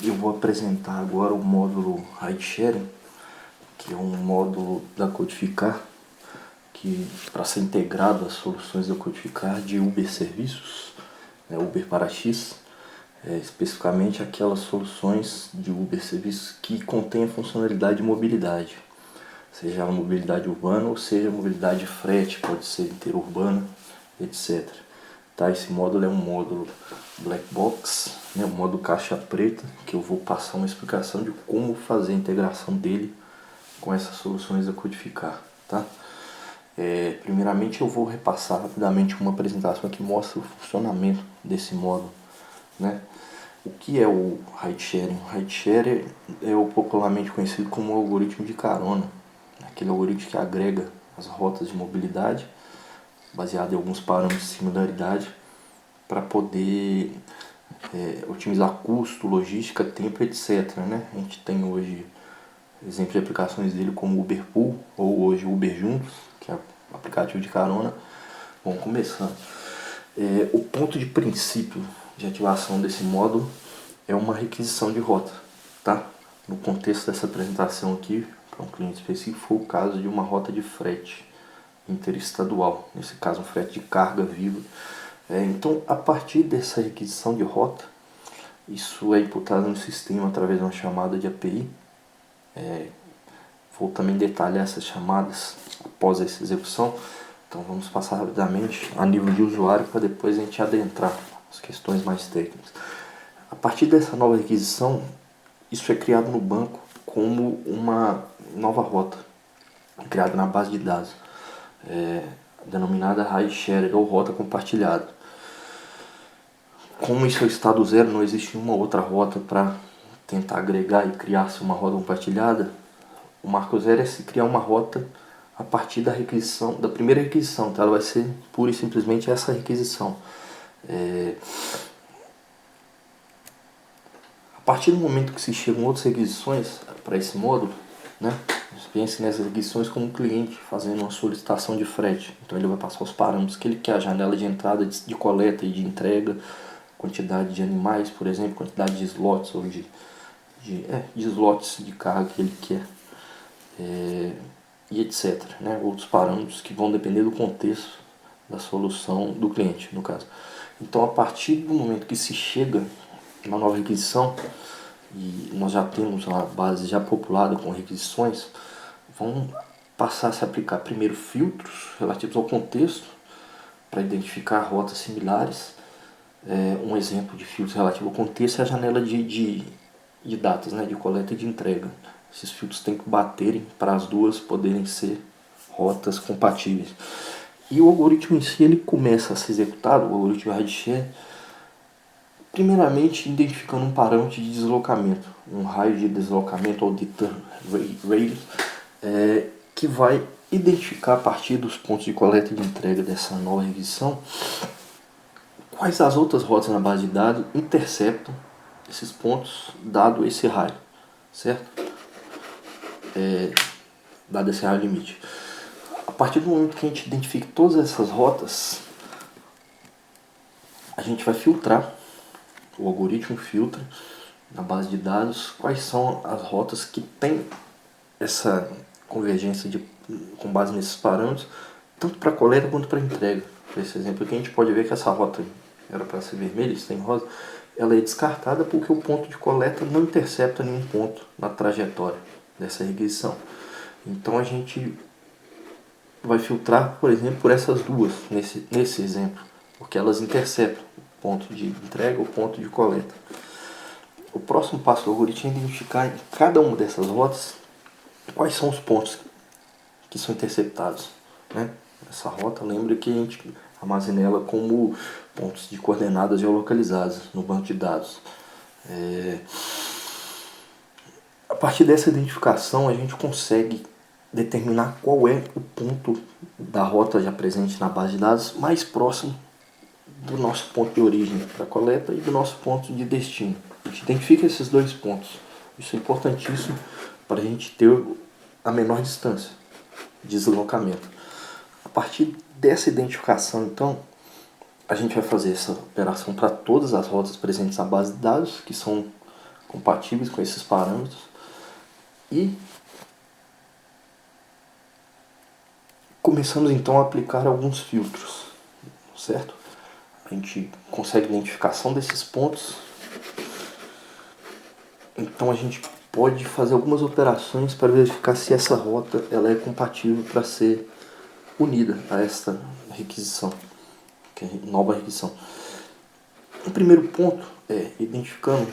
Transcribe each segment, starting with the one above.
Eu vou apresentar agora o módulo Ride Sharing, que é um módulo da Codificar, que para ser integrado às soluções da Codificar de Uber Serviços, Uber para X, especificamente aquelas soluções de Uber Serviços que contêm a funcionalidade de mobilidade, seja a mobilidade urbana ou seja a mobilidade de frete, pode ser interurbana, etc. Tá? Esse módulo é um módulo black box, um módulo caixa preta, que eu vou passar uma explicação de como fazer a integração dele com essas soluções da Codificar. Tá? Primeiramente eu vou repassar rapidamente uma apresentação que mostra o funcionamento desse módulo. Né? O que é o ride sharing? O ride sharing é o popularmente conhecido como o algoritmo de carona, aquele algoritmo que agrega as rotas de mobilidade baseado em alguns parâmetros de similaridade para poder otimizar custo, logística, tempo, etc. Né? A gente tem hoje exemplos de aplicações dele como o Uber Pool ou hoje o Uber Juntos, que é o aplicativo de carona. Bom, começando. O ponto de princípio de ativação desse módulo é uma requisição de rota. Tá? No contexto dessa apresentação aqui, para um cliente específico, foi o caso de uma rota de frete interestadual, nesse caso um frete de carga viva. Então, a partir dessa requisição de rota, isso é imputado no sistema através de uma chamada de API. Vou também detalhar essas chamadas após essa execução. Então vamos passar rapidamente a nível de usuário para depois a gente adentrar as questões mais técnicas. A partir dessa nova requisição, isso é criado no banco como uma nova rota, criada na base de dados, denominada Ride Sharing ou rota compartilhada. Como isso é o estado zero, não existe uma outra rota para tentar agregar e criar-se uma rota compartilhada. O marco zero é se criar uma rota a partir da requisição, da primeira requisição. Então ela vai ser pura e simplesmente essa requisição. A partir do momento que se chegam outras requisições para esse módulo, né, pense nessas requisições como um cliente fazendo uma solicitação de frete. Então ele vai passar os parâmetros que ele quer, a janela de entrada, de coleta e de entrega, quantidade de animais, por exemplo, quantidade de slots ou de slots de carga que ele quer, e etc. Né? Outros parâmetros que vão depender do contexto da solução do cliente, no caso. Então, a partir do momento que se chega uma nova requisição, e nós já temos uma base já populada com requisições, vão passar a se aplicar primeiro filtros relativos ao contexto para identificar rotas similares. Um exemplo de filtros relativo ao contexto é a janela de datas, né, de coleta e de entrega. Esses filtros têm que baterem para as duas poderem ser rotas compatíveis. E o algoritmo em si ele começa a ser executado, o algoritmo Ride Share, primeiramente identificando um parâmetro de deslocamento, um raio de deslocamento ou de turn radius, que vai identificar a partir dos pontos de coleta e de entrega dessa nova requisição quais as outras rotas na base de dados interceptam esses pontos dado esse raio, certo? Dado esse raio limite. A partir do momento que a gente identifica todas essas rotas, a gente vai filtrar, o algoritmo filtra na base de dados quais são as rotas que têm essa convergência com base nesses parâmetros, tanto para coleta quanto para entrega. Por esse exemplo aqui a gente pode ver que essa rota era para ser vermelha, isso tem rosa, ela é descartada porque o ponto de coleta não intercepta nenhum ponto na trajetória dessa requisição. Então a gente vai filtrar, por exemplo, por essas duas, nesse exemplo, porque elas interceptam o ponto de entrega ou o ponto de coleta. O próximo passo do algoritmo é identificar em cada uma dessas rotas quais são os pontos que são interceptados. Né? Essa rota, lembra que a gente armazena ela como pontos de coordenadas geolocalizadas no banco de dados. A partir dessa identificação, a gente consegue determinar qual é o ponto da rota já presente na base de dados mais próximo do nosso ponto de origem para a coleta e do nosso ponto de destino. A gente identifica esses dois pontos. Isso é importantíssimo para a gente ter a menor distância de deslocamento. A partir dessa identificação, então, a gente vai fazer essa operação para todas as rotas presentes na base de dados, que são compatíveis com esses parâmetros. E começamos então a aplicar alguns filtros, certo? A gente consegue identificação desses pontos, então a gente pode fazer algumas operações para verificar se essa rota ela é compatível para ser unida a esta requisição, que é a nova requisição. O primeiro ponto é identificando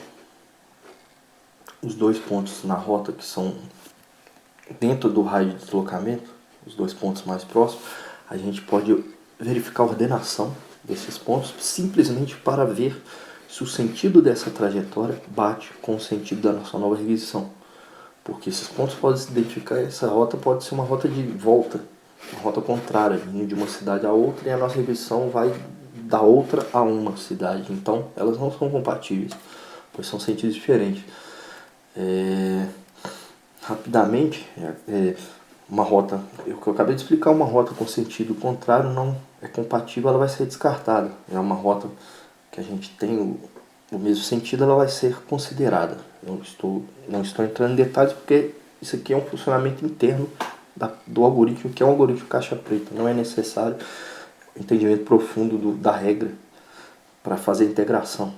os dois pontos na rota que são dentro do raio de deslocamento, os dois pontos mais próximos, a gente pode verificar a ordenação desses pontos simplesmente para ver se o sentido dessa trajetória bate com o sentido da nossa nova requisição. Porque esses pontos podem se identificar, essa rota pode ser uma rota de volta, uma rota contrária, indo de uma cidade a outra, e a nossa requisição vai da outra a uma cidade. Então, elas não são compatíveis, pois são sentidos diferentes. Rapidamente, uma rota, o que eu acabei de explicar, uma rota com sentido contrário não é compatível, ela vai ser descartada. É uma rota que a gente tem o mesmo sentido, ela vai ser considerada. Não estou entrando em detalhes porque isso aqui é um funcionamento interno do algoritmo, que é um algoritmo caixa preta. Não é necessário entendimento profundo da regra para fazer a integração.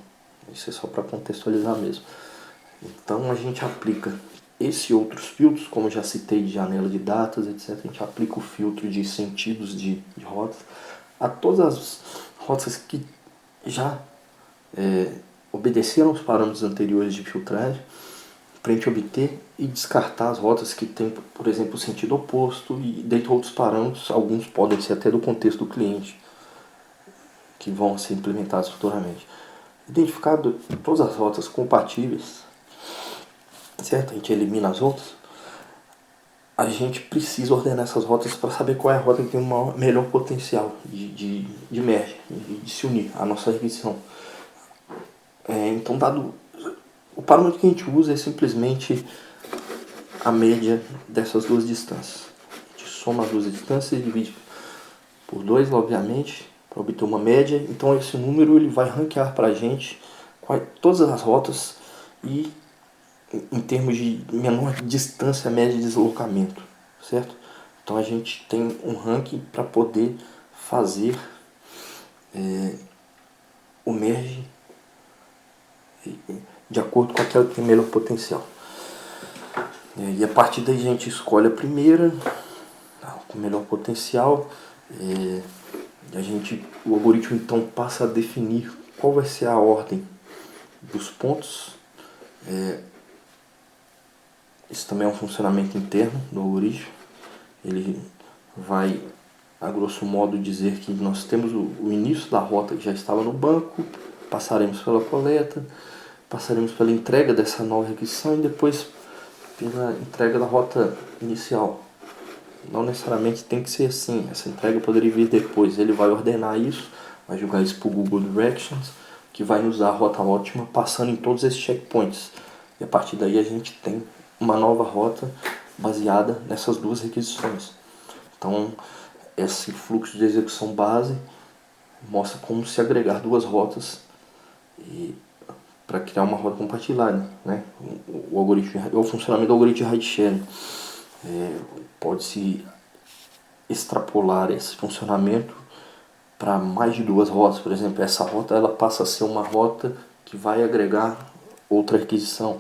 Isso é só para contextualizar mesmo. Então a gente aplica esse e outros filtros, como eu já citei, de janela de datas, etc. A gente aplica o filtro de sentidos de rotas a todas as rotas que já obedeceram os parâmetros anteriores de filtragem, para a gente obter e descartar as rotas que têm, por exemplo, o sentido oposto, e dentre outros parâmetros, alguns podem ser até do contexto do cliente, que vão ser implementados futuramente. Identificado todas as rotas compatíveis, certo? A gente elimina as outras. A gente precisa ordenar essas rotas para saber qual é a rota que tem um melhor potencial de merge, de se unir à nossa requisição. Então, dado o parâmetro que a gente usa é simplesmente a média dessas duas distâncias. A gente soma as duas distâncias e divide por 2, obviamente, para obter uma média. Então esse número ele vai ranquear para a gente todas as rotas e em termos de menor distância média de deslocamento, certo? Então a gente tem um ranking para poder fazer o merge de acordo com aquela que tem melhor potencial. E a partir daí a gente escolhe a primeira, com melhor potencial. O algoritmo então passa a definir qual vai ser a ordem dos pontos. Isso também é um funcionamento interno do algoritmo. Ele vai, a grosso modo, dizer que nós temos o início da rota que já estava no banco, passaremos pela coleta, passaremos pela entrega dessa nova requisição e depois pela entrega da rota inicial. Não necessariamente tem que ser assim, essa entrega poderia vir depois. Ele vai ordenar isso, vai jogar isso para o Google Directions, que vai nos dar a rota ótima passando em todos esses checkpoints. E a partir daí a gente tem uma nova rota baseada nessas duas requisições. Então, esse fluxo de execução base mostra como se agregar duas rotas para criar uma rota compartilhada, né? O funcionamento do algoritmo de ride sharing. Pode-se extrapolar esse funcionamento para mais de duas rotas. Por exemplo, essa rota ela passa a ser uma rota que vai agregar outra requisição.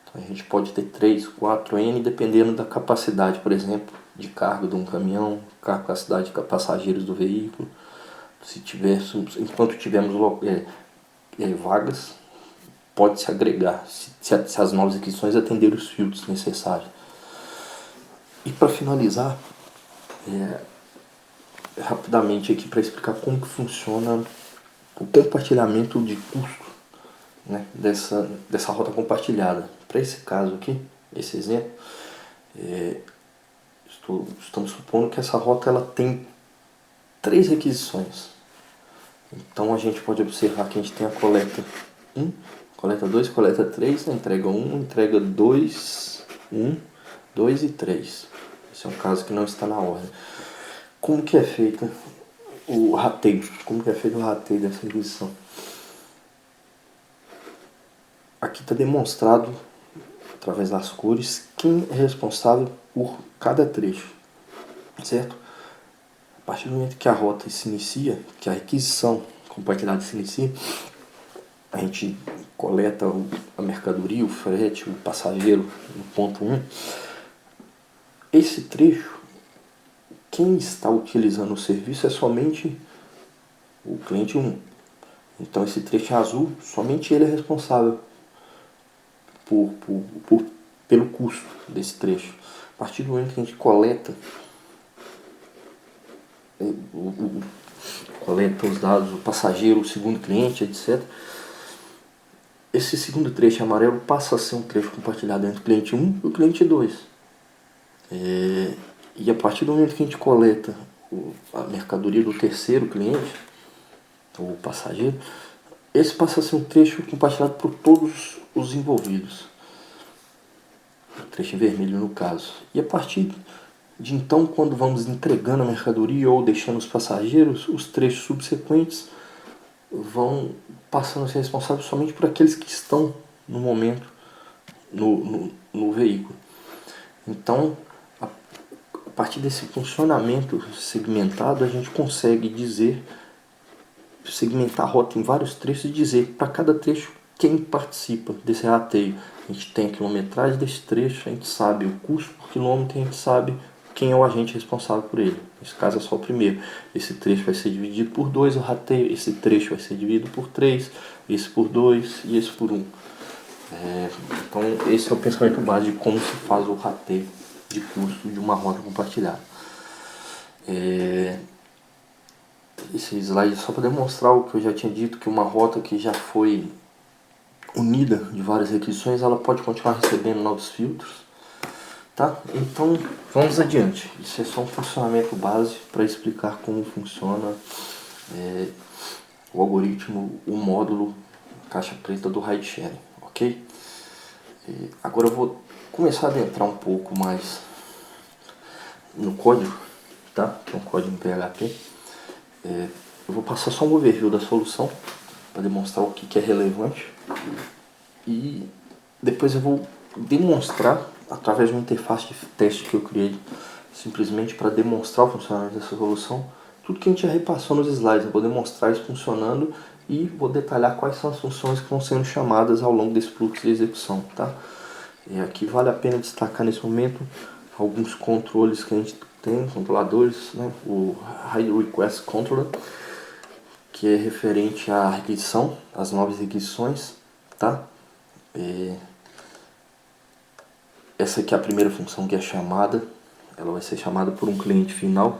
Então a gente pode ter 3, 4, N, dependendo da capacidade, por exemplo, de carga de um caminhão, capacidade de passageiros do veículo. Enquanto tivermos vagas, pode-se agregar, se as novas requisições atenderem os filtros necessários. E para finalizar, rapidamente aqui para explicar como que funciona o compartilhamento de custo, né, dessa rota compartilhada. Para esse caso aqui, esse exemplo, estamos supondo que essa rota ela tem 3 requisições. Então a gente pode observar que a gente tem a coleta 1, coleta 2, coleta 3, a entrega 1, entrega 2, 1, 2 e 3. Esse é um caso que não está na ordem. Como que é feito o rateio? Como que é feito o rateio dessa requisição? aqui está demonstrado, através das cores, quem é responsável por cada trecho, certo? A partir do momento que a rota se inicia, que a requisição compartilhada se inicia, a gente coleta a mercadoria, o frete, o passageiro no ponto 1. Esse trecho, quem está utilizando o serviço é somente o cliente 1. Então esse trecho azul, somente ele é responsável pelo custo desse trecho. A partir do momento que a gente coleta os dados, o passageiro, o segundo cliente, etc. Esse segundo trecho amarelo passa a ser um trecho compartilhado entre o cliente 1 e o cliente 2. E a partir do momento que a gente coleta a mercadoria do terceiro cliente, o passageiro, esse passa a ser um trecho compartilhado por todos os envolvidos. O trecho em vermelho no caso. E a partir de então, quando vamos entregando a mercadoria ou deixando os passageiros, os trechos subsequentes vão passando a ser responsáveis somente por aqueles que estão no momento no veículo. Então, a partir desse funcionamento segmentado, a gente consegue segmentar a rota em vários trechos e dizer para cada trecho quem participa desse rateio. A gente tem a quilometragem desse trecho, a gente sabe o custo por quilômetro, a gente sabe quem é o agente responsável por ele. Nesse caso é só o primeiro. Esse trecho vai ser dividido por 2, o rateio. Esse trecho vai ser dividido por 3, esse por 2 e esse por 1. Então esse é o pensamento básico de como se faz o rateio de custo de uma rota compartilhada. Esse slide é só para demonstrar o que eu já tinha dito, que uma rota que já foi unida de várias requisições, ela pode continuar recebendo novos filtros. Tá? Então vamos adiante. Isso é só um funcionamento base para explicar como funciona o algoritmo, o módulo caixa preta do ride sharing, ok? Agora eu vou começar a adentrar um pouco mais no código, tá? Que é um código em PHP. Eu vou passar só um overview da solução para demonstrar o que é relevante e depois eu vou demonstrar através de uma interface de teste que eu criei simplesmente para demonstrar o funcionamento dessa solução, tudo que a gente já repassou nos slides. Eu vou demonstrar isso funcionando e vou detalhar quais são as funções que vão sendo chamadas ao longo desse fluxo de execução, tá? E aqui vale a pena destacar nesse momento alguns controles que a gente tem, controladores, né? O Hide Request Controller, que é referente à requisição, às novas requisições, tá? Essa aqui é a primeira função, que é a chamada. Ela vai ser chamada por um cliente final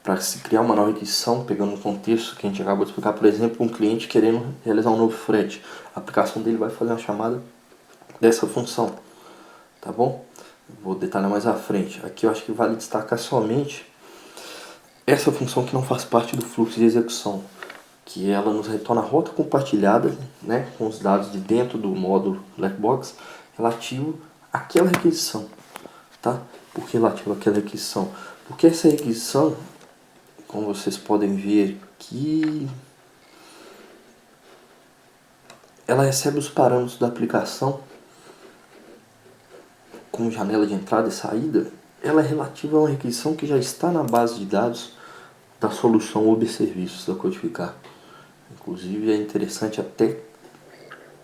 para se criar uma nova requisição, pegando um contexto que a gente acabou de explicar. Por exemplo, um cliente querendo realizar um novo frete, a aplicação dele vai fazer uma chamada dessa função, tá bom? Vou detalhar mais à frente. Aqui eu acho que vale destacar somente essa função que não faz parte do fluxo de execução, que ela nos retorna a rota compartilhada, né, com os dados de dentro do módulo Blackbox relativo àquela requisição, tá? Por que relativo àquela requisição? Porque essa requisição, como vocês podem ver aqui, ela recebe os parâmetros da aplicação com janela de entrada e saída. Ela é relativa a uma requisição que já está na base de dados da solução Uber Serviços da Codificar. Inclusive é interessante até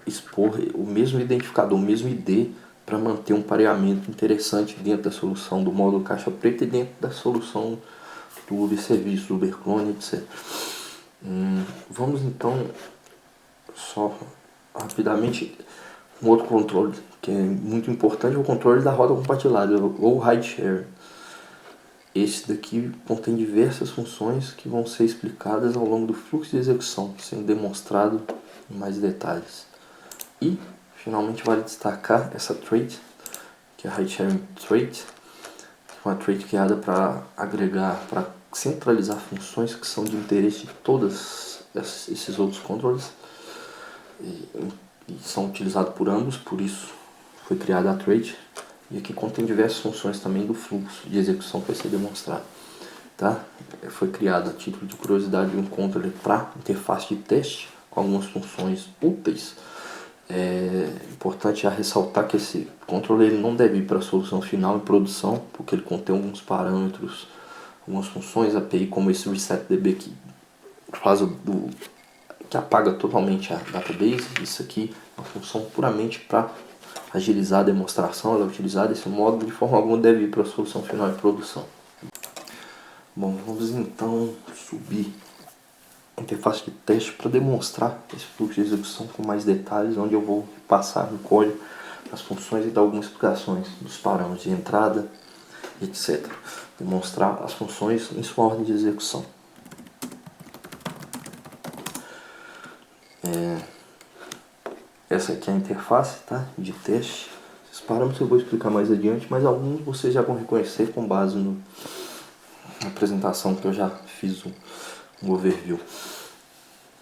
expor o mesmo identificador, o mesmo ID, para manter um pareamento interessante dentro da solução do módulo caixa preta e dentro da solução do Uber Serviço, Uber Clone, etc. Vamos então só rapidamente um outro controle que é muito importante, é o controle da rota compartilhada ou ride share. Esse daqui contém diversas funções que vão ser explicadas ao longo do fluxo de execução, sendo demonstrado em mais detalhes. E finalmente vale destacar essa trait, que é a ride sharing trait, que é uma trait criada para agregar, para centralizar funções que são de interesse de todos esses outros controles e são utilizados por ambos, por isso foi criada a trait. E aqui contém diversas funções também do fluxo de execução que vai ser demonstrado, tá? Foi criado a título de curiosidade um controller para interface de teste com algumas funções úteis É importante já ressaltar que esse controle ele não deve ir para a solução final em produção, porque ele contém alguns parâmetros, algumas funções API, como esse resetDB que faz que apaga totalmente a database. Isso aqui é uma função puramente para agilizar a demonstração, ela é utilizada esse módulo, de forma alguma deve ir para a solução final em produção. Bom, vamos então subir a interface de teste para demonstrar esse fluxo de execução com mais detalhes, onde eu vou passar no código as funções e dar algumas explicações dos parâmetros de entrada, etc. Demonstrar as funções em sua ordem de execução. Essa aqui é a interface, tá, de teste. Esses parâmetros eu vou explicar mais adiante, mas alguns vocês já vão reconhecer com base na apresentação que eu já fiz um overview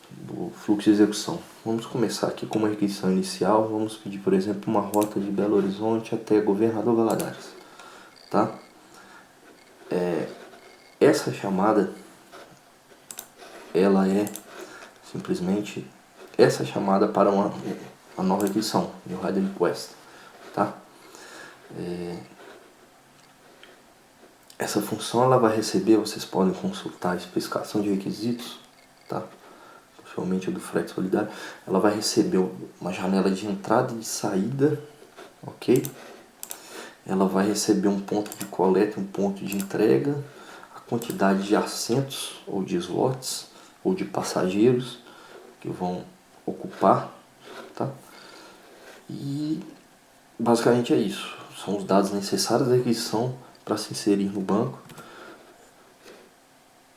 do fluxo de execução. Vamos começar aqui com uma requisição inicial. Vamos pedir, por exemplo, uma rota de Belo Horizonte até Governador Valadares, tá? Essa chamada, ela é simplesmente essa chamada para uma nova requisição, New Header Request, tá? Essa função ela vai receber, vocês podem consultar a especificação de requisitos, tá? Principalmente do frete solidário. Ela vai receber uma janela de entrada e de saída, ok? Ela vai receber um ponto de coleta, um ponto de entrega, a quantidade de assentos ou de slots ou de passageiros que vão ocupar, tá? E basicamente é isso. São os dados necessários da requisição para se inserir no banco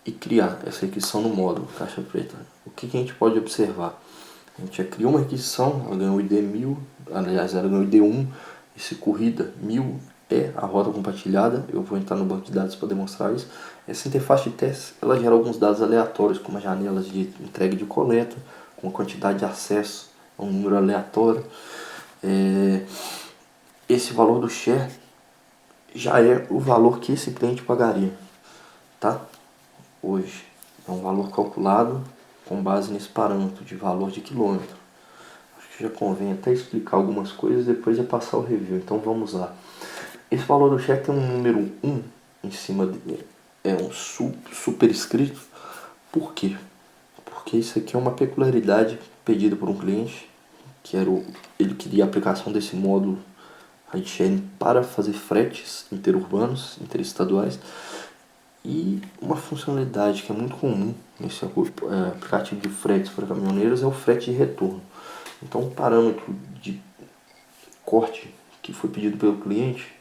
e criar essa requisição no módulo caixa preta. O que a gente pode observar? A gente já criou uma requisição, ela ganhou o ID 1000, aliás, ela ganhou o ID 1, esse corrida 1000 é a rota compartilhada. Eu vou entrar no banco de dados para demonstrar isso. Essa interface de teste, ela gera alguns dados aleatórios, como as janelas de entrega e de coleta, com a quantidade de acesso a um número aleatório. Esse valor do share já é o valor que esse cliente pagaria, tá? Hoje é um valor calculado com base nesse parâmetro de valor de quilômetro. Acho que já convém até explicar algumas coisas, depois é passar o review. Então vamos lá. Esse valor do cheque tem um número 1 em cima dele, é um superescrito. Por quê? Porque isso aqui é uma peculiaridade pedida por um cliente, que ele queria a aplicação desse módulo ride-sharing para fazer fretes interurbanos, interestaduais. E uma funcionalidade que é muito comum nesse aplicativo de fretes para caminhoneiros é o frete de retorno. Então, o parâmetro de corte que foi pedido pelo cliente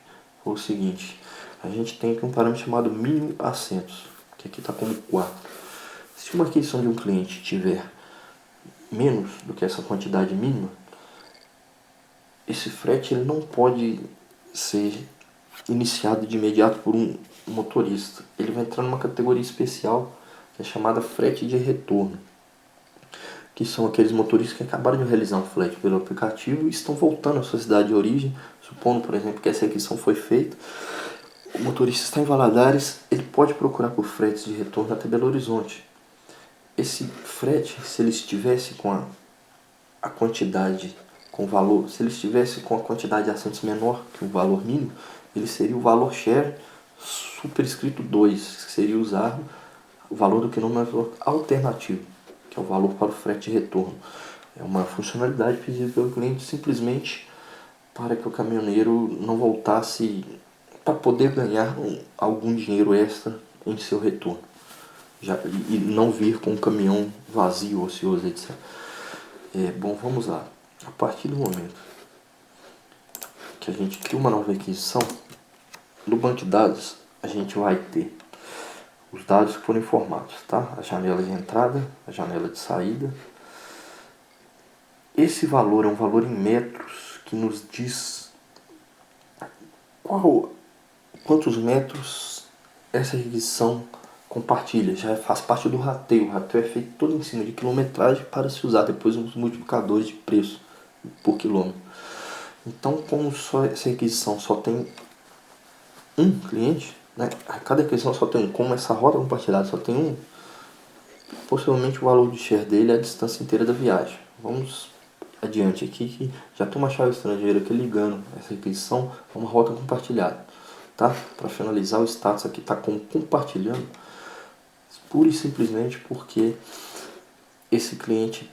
foi o seguinte: a gente tem aqui um parâmetro chamado mínimo assentos, que aqui está como 4. Se uma requisição de um cliente tiver menos do que essa quantidade mínima, esse frete ele não pode ser iniciado de imediato por um motorista. Ele vai entrar numa categoria especial que é chamada frete de retorno, que são aqueles motoristas que acabaram de realizar um frete pelo aplicativo e estão voltando à sua cidade de origem. Supondo, por exemplo, que essa requisição foi feita, o motorista está em Valadares, ele pode procurar por fretes de retorno até Belo Horizonte. Esse frete, se ele estivesse com a quantidade, com o valor, se ele estivesse com a quantidade de assentos menor que o valor mínimo, ele seria o valor share superescrito 2, que seria usado o valor do quilômetro alternativo, que é o valor para o frete de retorno. É uma funcionalidade pedida pelo cliente simplesmente para que o caminhoneiro não voltasse, para poder ganhar algum dinheiro extra em seu retorno e não vir com um caminhão vazio, ocioso, etc. Bom, vamos lá. A partir do momento que a gente cria uma nova requisição, no banco de dados a gente vai ter os dados que foram informados, tá? A janela de entrada, a janela de saída. Esse valor é um valor em metros que nos diz quantos metros essa requisição compartilha. Já faz parte do rateio. O rateio é feito todo em cima de quilometragem para se usar depois uns multiplicadores de preço por quilômetro. Então, como essa requisição só tem um cliente, né? Cada requisição só tem um, como essa rota compartilhada só tem um, possivelmente o valor de share dele é a distância inteira da viagem. Vamos adiante aqui que já tem uma chave estrangeira aqui ligando essa requisição a uma rota compartilhada, tá? Para finalizar, o status aqui está como compartilhando, pura e simplesmente porque esse cliente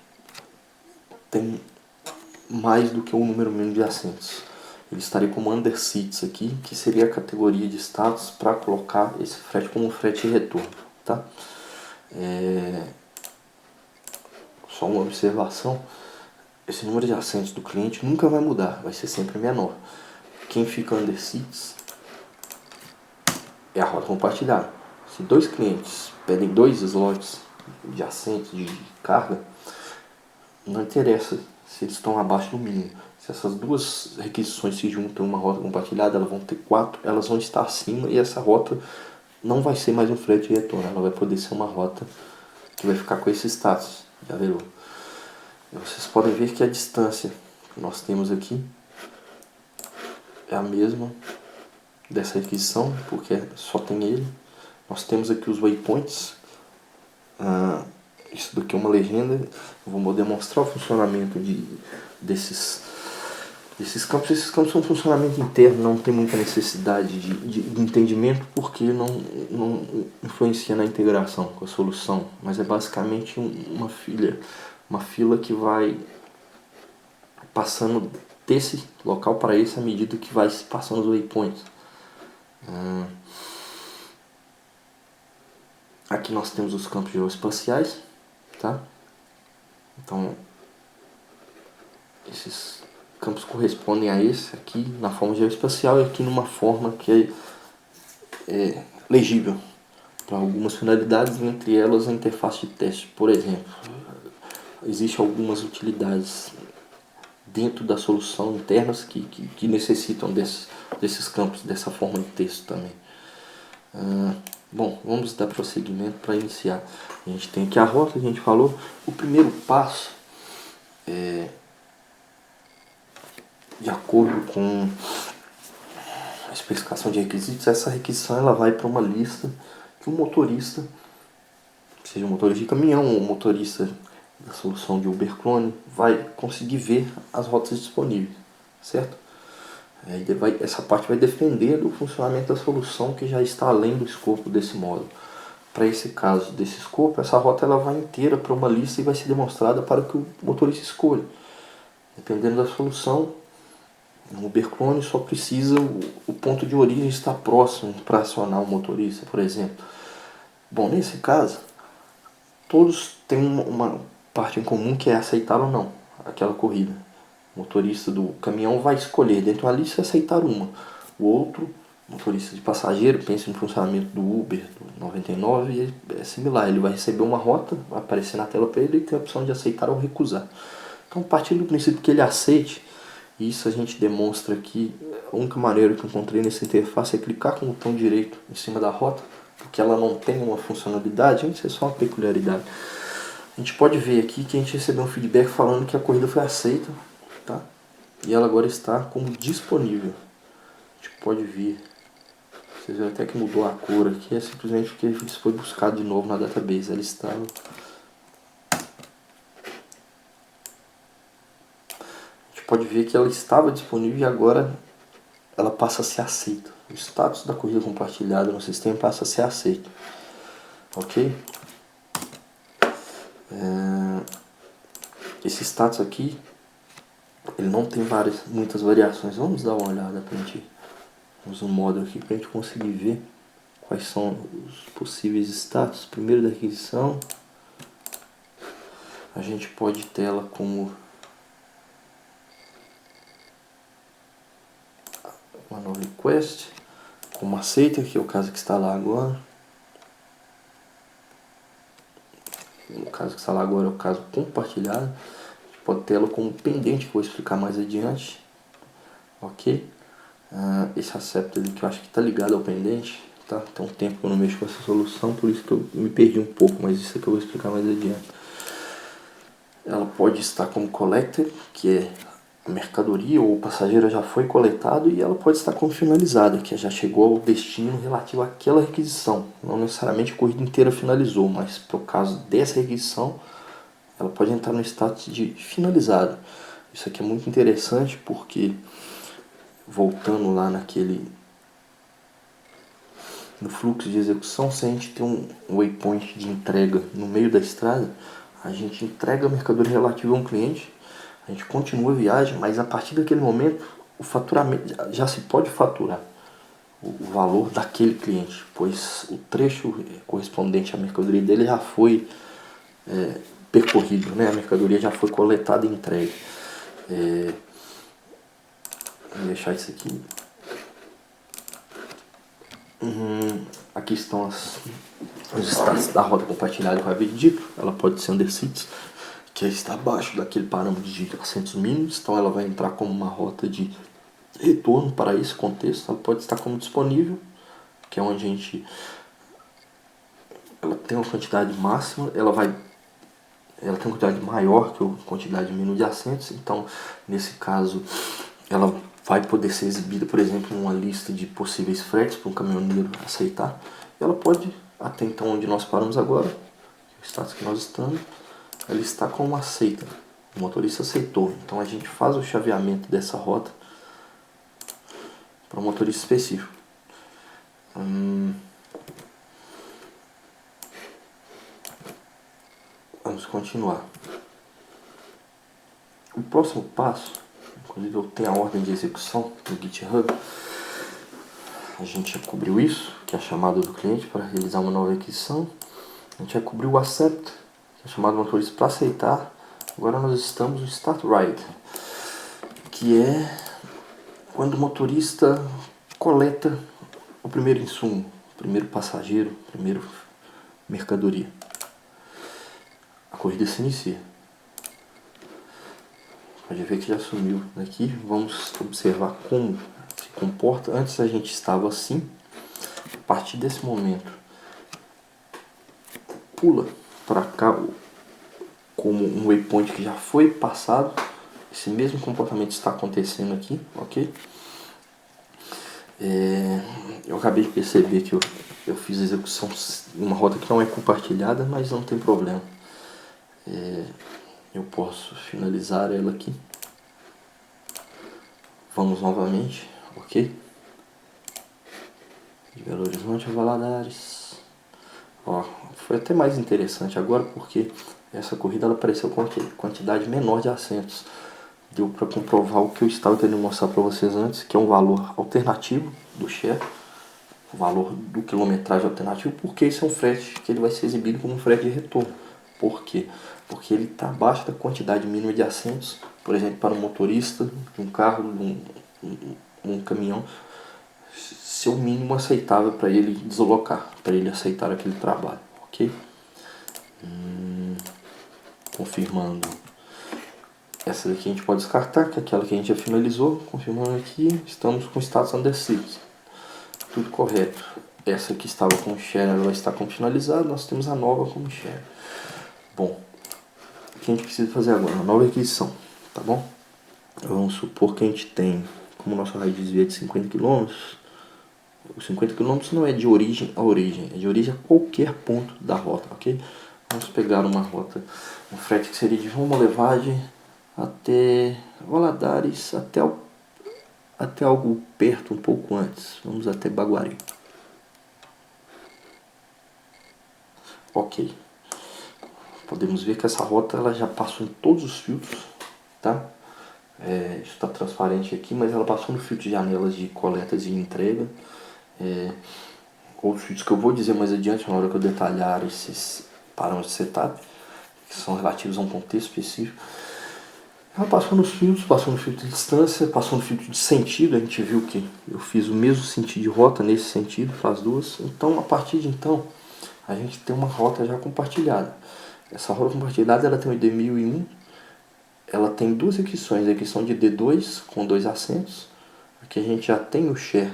tem mais do que um número mínimo de assentos. Ele estaria como under seats aqui, que seria a categoria de status para colocar esse frete como um frete de retorno, tá? Só uma observação, esse número de assentos do cliente nunca vai mudar, vai ser sempre menor. Quem fica under seats é a rota compartilhada. Se dois clientes pedem 2 slots de assentos de carga, não interessa se eles estão abaixo do mínimo. Se essas duas requisições se juntam em uma rota compartilhada, elas vão ter 4, elas vão estar acima e essa rota não vai ser mais um frete de retorno, ela vai poder ser uma rota que vai ficar com esse status de available. E vocês podem ver que a distância que nós temos aqui é a mesma dessa requisição, porque só tem ele. Nós temos aqui os waypoints. Isso daqui é uma legenda. Eu vou demonstrar o funcionamento desses campos. Esses campos são um funcionamento interno, não tem muita necessidade de entendimento, porque não influencia na integração com a solução, mas é basicamente uma fila que vai passando desse local para esse à medida que vai se passando os waypoints. Aqui nós temos os campos geoespaciais, tá? Então esses campos correspondem a esse aqui na forma geoespacial e aqui numa forma que é legível para algumas finalidades, entre elas a interface de teste. Por exemplo, existem algumas utilidades dentro da solução internas que necessitam desses campos, dessa forma de texto também. Bom, vamos dar prosseguimento para iniciar. A gente tem aqui a rota, a gente falou. O primeiro passo é, de acordo com a especificação de requisitos, essa requisição ela vai para uma lista que o motorista, seja um motorista de caminhão ou um motorista da solução de Uber Clone, vai conseguir ver as rotas disponíveis, certo? Essa parte vai depender do funcionamento da solução que já está além do escopo desse módulo. Para esse caso desse escopo, essa rota ela vai inteira para uma lista e vai ser demonstrada para que o motorista escolha. Dependendo da solução, o Uber Clone só precisa o ponto de origem estar próximo para acionar o motorista, por exemplo. Bom, nesse caso, todos têm uma parte em comum que é aceitar ou não aquela corrida. O motorista do caminhão vai escolher dentro da lista aceitar uma. O outro, motorista de passageiro, pensa no funcionamento do Uber, do 99, e é similar. Ele vai receber uma rota, vai aparecer na tela para ele e tem a opção de aceitar ou recusar. Então, partindo do princípio que ele aceite, isso a gente demonstra aqui. A única maneira que eu encontrei nessa interface é clicar com o botão direito em cima da rota, porque ela não tem uma funcionalidade, isso é só uma peculiaridade. A gente pode ver aqui que a gente recebeu um feedback falando que a corrida foi aceita, tá? E ela agora está como disponível. A gente pode ver, vocês viram até que mudou a cor aqui, é simplesmente porque isso foi buscado de novo na database. Ela estava... A gente pode ver que ela estava disponível e agora ela passa a ser aceita. O status da corrida compartilhada no sistema passa a ser aceito. Ok? Esse status aqui, ele não tem muitas variações. Vamos dar uma olhada pra gente. Vamos um módulo aqui para a gente conseguir ver quais são os possíveis status. Primeiro da requisição, a gente pode ter ela como uma nova request, como aceita, que é o caso que está lá agora. No caso que está lá agora é o caso compartilhado. A gente pode ter ela como pendente, que eu vou explicar mais adiante. Ok? Esse accepted que eu acho que está ligado ao pendente, tá? Tem um tempo que eu não mexo com essa solução, por isso que eu me perdi um pouco, mas isso aqui eu vou explicar mais adiante. Ela pode estar como collected, que é a mercadoria ou o passageiro já foi coletado, e ela pode estar como finalizada, que já chegou ao destino relativo àquela requisição. Não necessariamente a corrida inteira finalizou, mas por caso dessa requisição, ela pode entrar no status de finalizada. Isso aqui é muito interessante porque, voltando lá no fluxo de execução, se a gente tem um waypoint de entrega no meio da estrada, a gente entrega a mercadoria relativa a um cliente, a gente continua a viagem, mas a partir daquele momento o faturamento já se pode faturar o valor daquele cliente, pois o trecho correspondente à mercadoria dele já foi percorrido, né? A mercadoria já foi coletada e entregue. Vou deixar isso aqui. Aqui estão os status da rota compartilhada com a dito. Ela pode ser underseats, que está abaixo daquele parâmetro de assentos mínimos, então ela vai entrar como uma rota de retorno para esse contexto. Ela pode estar como disponível, que é onde ela tem uma quantidade máxima, ela tem uma quantidade maior que a quantidade mínima de assentos, então nesse caso ela vai poder ser exibida, por exemplo, em uma lista de possíveis fretes para um caminhoneiro aceitar. Ela pode, até então onde nós paramos agora, o status que nós estamos, ela está como aceita. O motorista aceitou. Então a gente faz o chaveamento dessa rota para um motorista específico. Vamos continuar. O próximo passo, inclusive eu tenho a ordem de execução no GitHub. A gente já cobriu isso, que é a chamada do cliente para realizar uma nova aquisição. A gente já cobriu o accept, que é a chamada do motorista para aceitar. Agora nós estamos no start ride, que é quando o motorista coleta o primeiro insumo, o primeiro passageiro, a primeira mercadoria. A corrida se inicia. Pode ver que já sumiu daqui. Vamos observar como se comporta. Antes a gente estava assim. A partir desse momento, pula para cá como um waypoint que já foi passado. Esse mesmo comportamento está acontecendo aqui, ok? Eu acabei de perceber que eu fiz a execução em uma rota que não é compartilhada, mas não tem problema. Eu posso finalizar ela aqui. Vamos novamente, ok? De Belo Horizonte a Valadares. Ó, foi até mais interessante agora porque essa corrida ela apareceu com quantidade menor de assentos. Deu para comprovar o que eu estava tentando mostrar para vocês antes, que é um valor alternativo do share, o valor do quilometragem alternativo, porque esse é um frete que ele vai ser exibido como um frete de retorno. Por quê? Porque ele está abaixo da quantidade mínima de assentos, por exemplo, para um motorista de um carro, de um caminhão, ser o mínimo aceitável para ele deslocar, para ele aceitar aquele trabalho, ok? Confirmando. Essa daqui a gente pode descartar, que é aquela que a gente já finalizou. Confirmando aqui, estamos com status underseat. Tudo correto. Essa aqui estava com share, ela vai estar como finalizada. Nós temos a nova como share. Bom, o que a gente precisa fazer agora? Uma nova aquisição, tá bom? Vamos supor que a gente tem, como o nosso raio de desvio é de 50 km, os 50 km não é de origem a origem, é de origem a qualquer ponto da rota, ok? Vamos pegar uma rota, um frete que seria de João Molevade até Valadares, até algo perto, um pouco antes. Vamos até Baguari. Ok. Podemos ver que essa rota ela já passou em todos os filtros, tá? Isso está transparente aqui, mas ela passou no filtro de janelas de coletas e entrega. Outros filtros que eu vou dizer mais adiante, na hora que eu detalhar esses parâmetros de setup, que são relativos a um contexto específico. Ela passou nos filtros, passou no filtro de distância, passou no filtro de sentido. A gente viu que eu fiz o mesmo sentido de rota nesse sentido para as duas. Então, a partir de então, a gente tem uma rota já compartilhada. Essa rota compartilhada ela tem o ID 1001. Ela tem duas aquisições, a aquisição de D2 com 2 assentos. Aqui a gente já tem o share.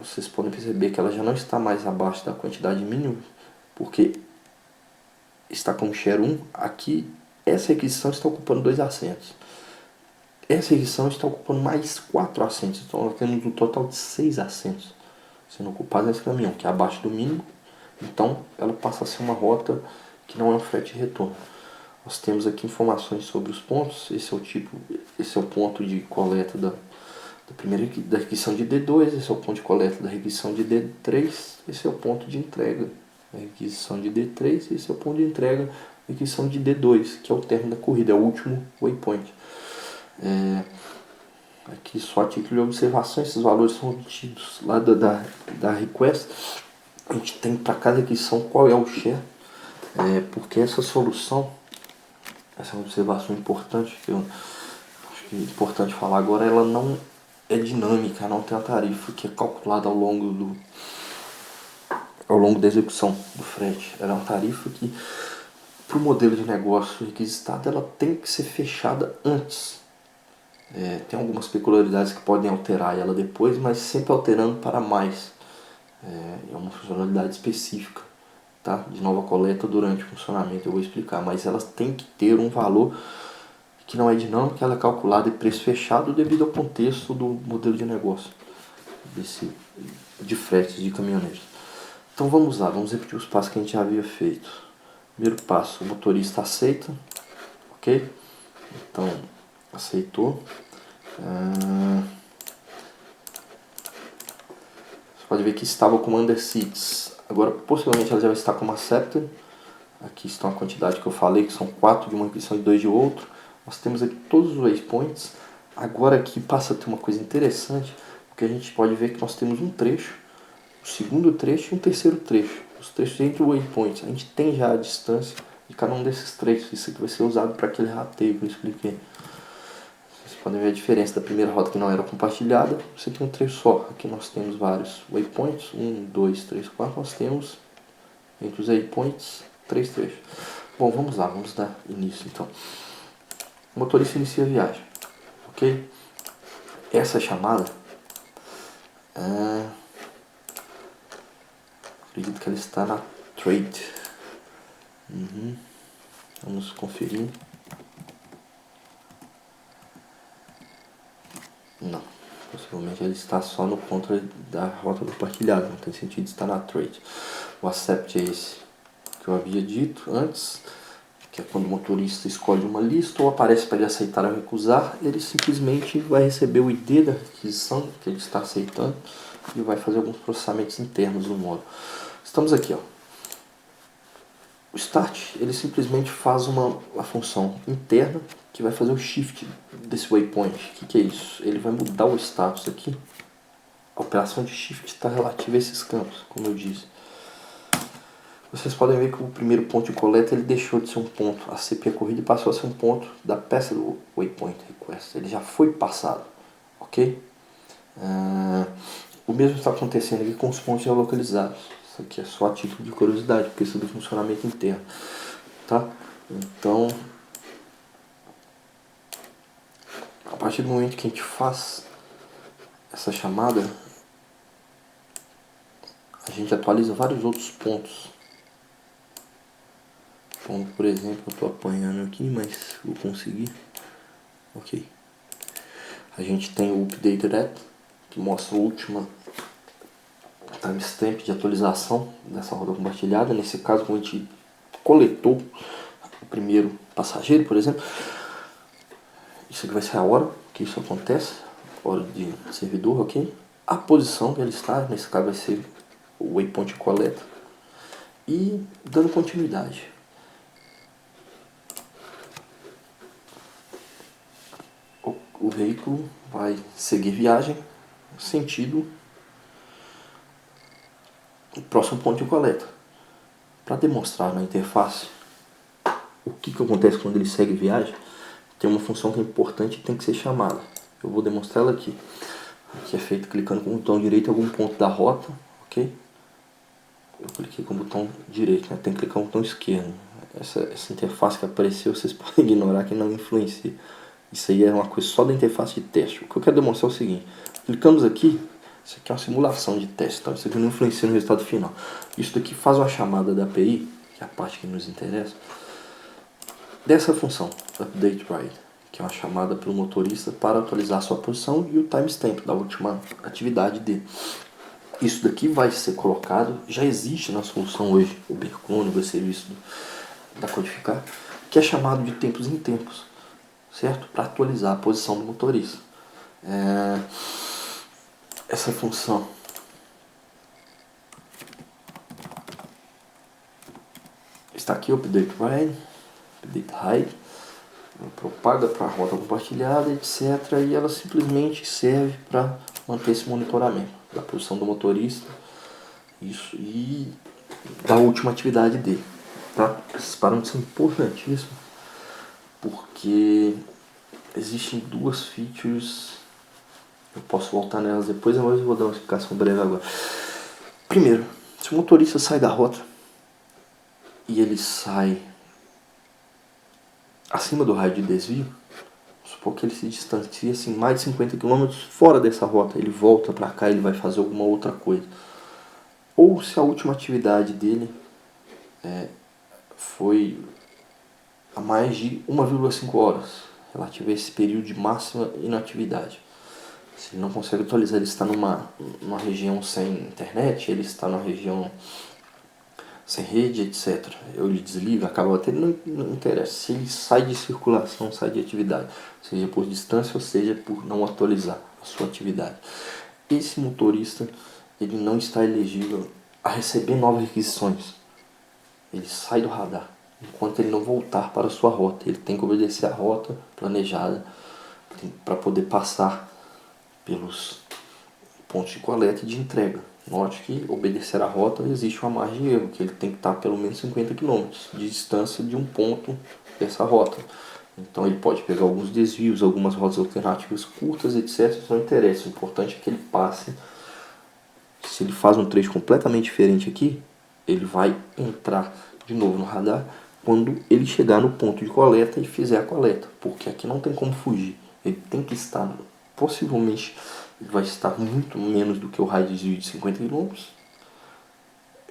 Vocês podem perceber que ela já não está mais abaixo da quantidade mínima, porque está com share 1. Aqui, essa aquisição está ocupando 2 assentos. Essa aquisição está ocupando mais 4 assentos. Então nós temos um total de 6 assentos sendo ocupados nesse caminhão, que é abaixo do mínimo. Então ela passa a ser uma rota que não é um frete de retorno. Nós temos aqui informações sobre os pontos. Esse é o ponto de coleta da requisição de D2, esse é o ponto de coleta da requisição de D3, esse é o ponto de entrega da requisição de D3, esse é o ponto de entrega da requisição de D2, que é o término da corrida, é o último waypoint. Aqui só a título de observação, esses valores são obtidos lá da request. A gente tem para cada requisição qual é o share, porque essa solução, essa é uma observação importante, que eu acho que é importante falar agora, ela não é dinâmica, não tem a tarifa que é calculada ao longo da execução do frete. Ela é uma tarifa que, para o modelo de negócio requisitado, ela tem que ser fechada antes. Tem algumas peculiaridades que podem alterar ela depois, mas sempre alterando para mais. É uma funcionalidade específica, tá? De nova coleta durante o funcionamento, eu vou explicar, mas ela tem que ter um valor que não é dinâmico, ela é calculada em preço fechado devido ao contexto do modelo de negócio de fretes de caminhoneiros. Então vamos lá, vamos repetir os passos que a gente já havia feito. Primeiro passo, o motorista aceita, ok? Então, aceitou. Você pode ver que estava com under seats. Agora, possivelmente, ela já vai estar como accepted. Aqui estão a quantidade que eu falei, que são 4 de uma requisição e 2 de outro. Nós temos aqui todos os waypoints. Agora aqui passa a ter uma coisa interessante, porque a gente pode ver que nós temos um trecho, o segundo trecho e um terceiro trecho. Os trechos entre os waypoints. A gente tem já a distância de cada um desses trechos. Isso aqui vai ser usado para aquele rateio que eu expliquei. Vocês podem ver a diferença da primeira rota que não era compartilhada. Isso aqui é um trecho só. Aqui nós temos vários waypoints. 1, 2, 3, 4. Nós temos entre os waypoints 3 trechos. Bom, vamos lá. Vamos dar início então. O motorista inicia a viagem. Ok? Essa chamada, acredito que ela está na trade. Vamos conferir. Não, possivelmente ele está só no contra da rota compartilhada, não tem sentido estar na trade. O accept é esse que eu havia dito antes, que é quando o motorista escolhe uma lista ou aparece para ele aceitar ou recusar, ele simplesmente vai receber o ID da requisição que ele está aceitando e vai fazer alguns processamentos internos no módulo. Estamos aqui, ó. O start, ele simplesmente faz uma função interna que vai fazer o shift desse waypoint. O que é isso? Ele vai mudar o status aqui. A operação de shift está relativa a esses campos, como eu disse. Vocês podem ver que o primeiro ponto de coleta ele deixou de ser um ponto a ser percorrido e passou a ser um ponto da peça do waypoint request. Ele já foi passado, ok? O mesmo está acontecendo aqui com os pontos geolocalizados. Isso aqui é só a título de curiosidade, porque isso é do funcionamento interno, tá? Então, a partir do momento que a gente faz essa chamada, a gente atualiza vários outros pontos. Como, por exemplo, eu estou apanhando aqui, mas vou conseguir. Ok. A gente tem o update at, que mostra a última timestamp de atualização dessa roda compartilhada. Nesse caso, quando a gente coletou o primeiro passageiro, por exemplo, isso aqui vai ser a hora que isso acontece, hora de servidor, ok? A posição que ele está, nesse caso vai ser o waypoint coleta, e dando continuidade. O veículo vai seguir viagem sentido o próximo ponto de coleta. Para demonstrar na interface o que acontece quando ele segue viagem, tem uma função que é importante e tem que ser chamada. Eu vou demonstrar ela aqui. Aqui é feito clicando com o botão direito em algum ponto da rota, ok? Eu cliquei com o botão direito, né? Tem que clicar com o botão esquerdo. Essa interface que apareceu, vocês podem ignorar que não influencia. Isso aí é uma coisa só da interface de teste. O que eu quero demonstrar é o seguinte. Clicamos aqui. Isso aqui é uma simulação de teste. Então isso aqui não influencia no resultado final. Isso daqui faz uma chamada da API, que é a parte que nos interessa, dessa função, update ride, que é uma chamada pelo motorista para atualizar a sua posição e o timestamp da última atividade dele. Isso daqui vai ser colocado, já existe na solução hoje, o Bercone, o serviço da Codificar, que é chamado de tempos em tempos, certo? Para atualizar a posição do motorista. Essa função está aqui, o update hide, propaga para a rota compartilhada, etc. E ela simplesmente serve para manter esse monitoramento da posição do motorista, isso, e da última atividade dele. Tá? Esses parâmetros são importantíssimos porque existem duas features, eu posso voltar nelas depois, mas eu vou dar uma explicação breve agora. Primeiro, se o motorista sai da rota e ele sai acima do raio de desvio, supor que ele se distancia assim, mais de 50 km fora dessa rota, ele volta para cá, ele vai fazer alguma outra coisa. Ou se a última atividade dele foi a mais de 1,5 horas, relativo a esse período de máxima inatividade. Se ele não consegue atualizar, ele está numa região sem internet, ele está numa região sem rede, etc. Ele desliga, acaba até, não interessa. Se ele sai de circulação, sai de atividade, seja por distância ou seja por não atualizar a sua atividade, esse motorista ele não está elegível a receber novas requisições. Ele sai do radar enquanto ele não voltar para a sua rota. Ele tem que obedecer a rota planejada para poder passar pelos pontos de coleta e de entrega. Note que obedecer a rota existe uma margem de erro, que ele tem que estar a pelo menos 50 km de distância de um ponto dessa rota. Então ele pode pegar alguns desvios, algumas rotas alternativas curtas, etc. Isso não interessa. O importante é que ele passe. Se ele faz um trecho completamente diferente aqui, ele vai entrar de novo no radar quando ele chegar no ponto de coleta e fizer a coleta, porque aqui não tem como fugir. Ele tem que estar, possivelmente, ele vai estar muito menos do que o raio de desvio de 50 km,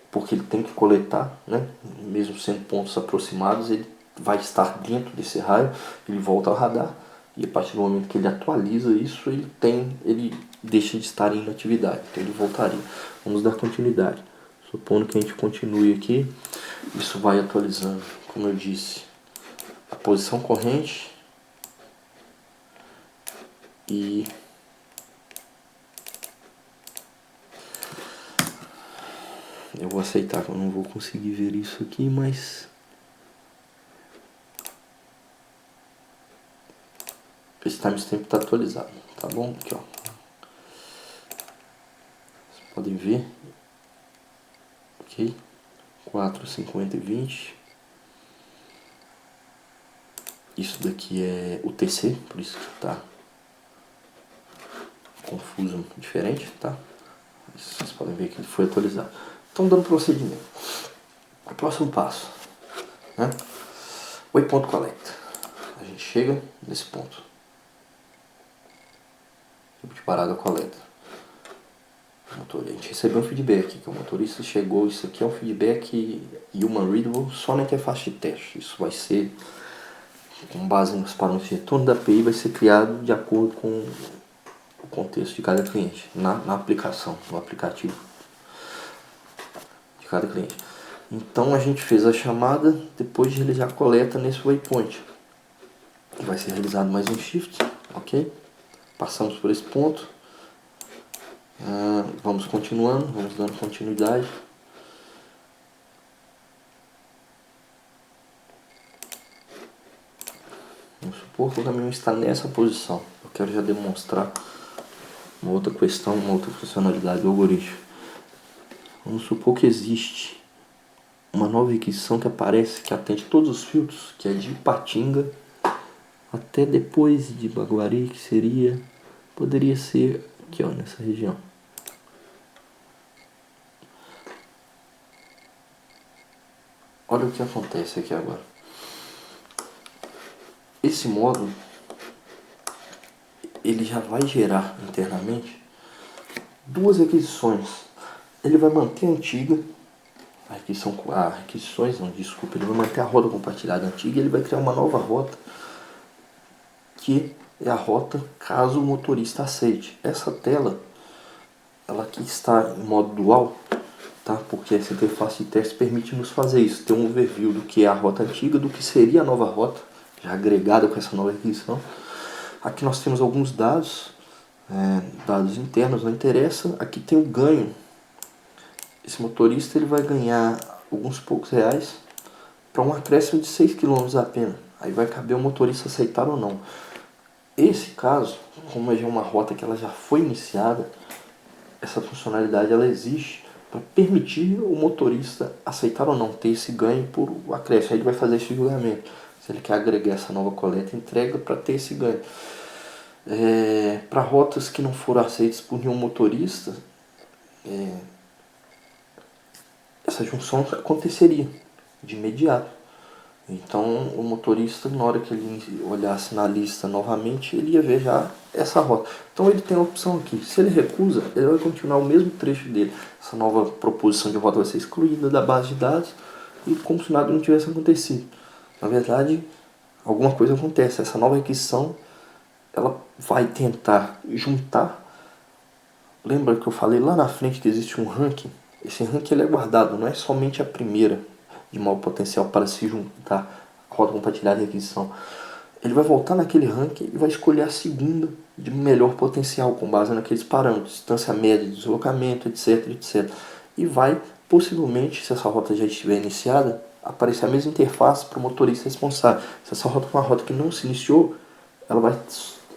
porque ele tem que coletar, né? Mesmo sendo pontos aproximados, ele vai estar dentro desse raio, ele volta ao radar, e a partir do momento que ele atualiza isso, ele deixa de estar em inatividade, então ele voltaria. Vamos dar continuidade. Supondo que a gente continue aqui, isso vai atualizando, como eu disse, a posição corrente e eu vou aceitar que eu não vou conseguir ver isso aqui, mas esse timestamp está atualizado, tá bom? Aqui, ó. Vocês podem ver, ok? 4, 50 e 20. Isso daqui é o TC, por isso que tá confuso, diferente, tá? Vocês podem ver que ele foi atualizado. Então, dando prosseguimento. O próximo passo, né? Waypoint Collect. A gente chega nesse ponto. Tipo de parada coleta. A gente recebeu um feedback, que o motorista chegou. Isso aqui é um feedback human readable só na interface de teste. Isso vai ser, com base nos parâmetros de retorno da API, vai ser criado de acordo com o contexto de cada cliente, na aplicação, no aplicativo de cada cliente. Então a gente fez a chamada depois de realizar a coleta nesse waypoint. Vai ser realizado mais um shift, ok? Passamos por esse ponto. Vamos continuando, vamos dando continuidade. Vamos supor que o caminhão está nessa posição. Eu quero já demonstrar uma outra questão, uma outra funcionalidade do algoritmo. Vamos supor que existe uma nova requisição que aparece, que atende todos os filtros, que é de Ipatinga até depois de Baguari, que poderia ser aqui, ó, nessa região. Olha o que acontece aqui agora. Esse módulo, ele já vai gerar internamente duas requisições. Ele vai manter a antiga, ele vai manter a rota compartilhada antiga e ele vai criar uma nova rota, que é a rota caso o motorista aceite. Essa tela, ela aqui está em modo dual, tá? Porque essa interface de teste permite nos fazer isso, ter um overview do que é a rota antiga, do que seria a nova rota, já agregada com essa nova requisição. Aqui nós temos alguns dados, dados internos, não interessa. Aqui tem o ganho. Esse motorista ele vai ganhar alguns poucos reais para um acréscimo de 6 km apenas. Aí vai caber o motorista aceitar ou não. Esse caso, como é uma rota que ela já foi iniciada, essa funcionalidade ela existe para permitir o motorista aceitar ou não ter esse ganho por acréscimo. Aí ele vai fazer esse julgamento. Se ele quer agregar essa nova coleta, entrega para ter esse ganho. Para rotas que não foram aceitas por nenhum motorista, essa junção aconteceria de imediato. Então o motorista, na hora que ele olhasse na lista novamente, ele ia ver já essa rota. Então ele tem a opção aqui. Se ele recusa, ele vai continuar o mesmo trecho dele. Essa nova proposição de rota vai ser excluída da base de dados e como se nada não tivesse acontecido. Na verdade, alguma coisa acontece. Essa nova requisição ela vai tentar juntar. Lembra que eu falei lá na frente que existe um ranking? Esse ranking ele é guardado, não é somente a primeira de maior potencial para se juntar a rota compartilhada e requisição. Ele vai voltar naquele ranking e vai escolher a segunda de melhor potencial com base naqueles parâmetros, distância média de deslocamento, etc, etc. E vai, possivelmente, se essa rota já estiver iniciada, aparecer a mesma interface para o motorista responsável. Se essa rota for uma rota que não se iniciou, ela vai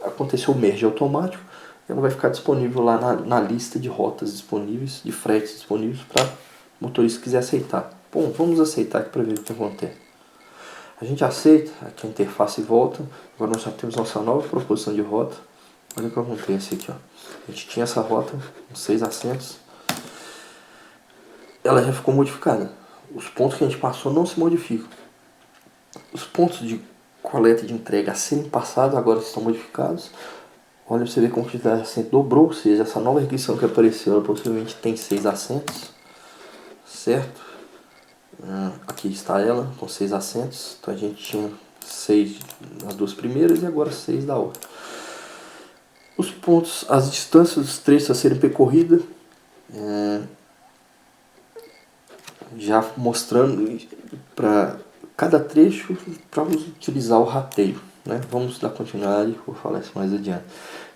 acontecer o merge automático, ela vai ficar disponível lá na lista de rotas disponíveis, de fretes disponíveis para o motorista quiser aceitar. Bom, vamos aceitar aqui para ver o que acontece. A gente aceita, aqui a interface volta, agora nós já temos nossa nova proposição de rota. Olha o que acontece aqui, ó. A gente tinha essa rota com 6 assentos, ela já ficou modificada. Os pontos que a gente passou não se modificam. Os pontos de coleta e de entrega a serem passados agora estão modificados. Olha, você vê como a quantidade de assento dobrou, ou seja, essa nova requisição que apareceu, ela possivelmente tem 6 assentos, certo? Aqui está ela, com 6 assentos. Então a gente tinha 6 nas duas primeiras e agora 6 da outra. Os pontos, as distâncias dos trechos a serem percorridas, já mostrando para cada trecho para utilizar o rateio, né? Vamos dar continuidade, vou falar isso mais adiante.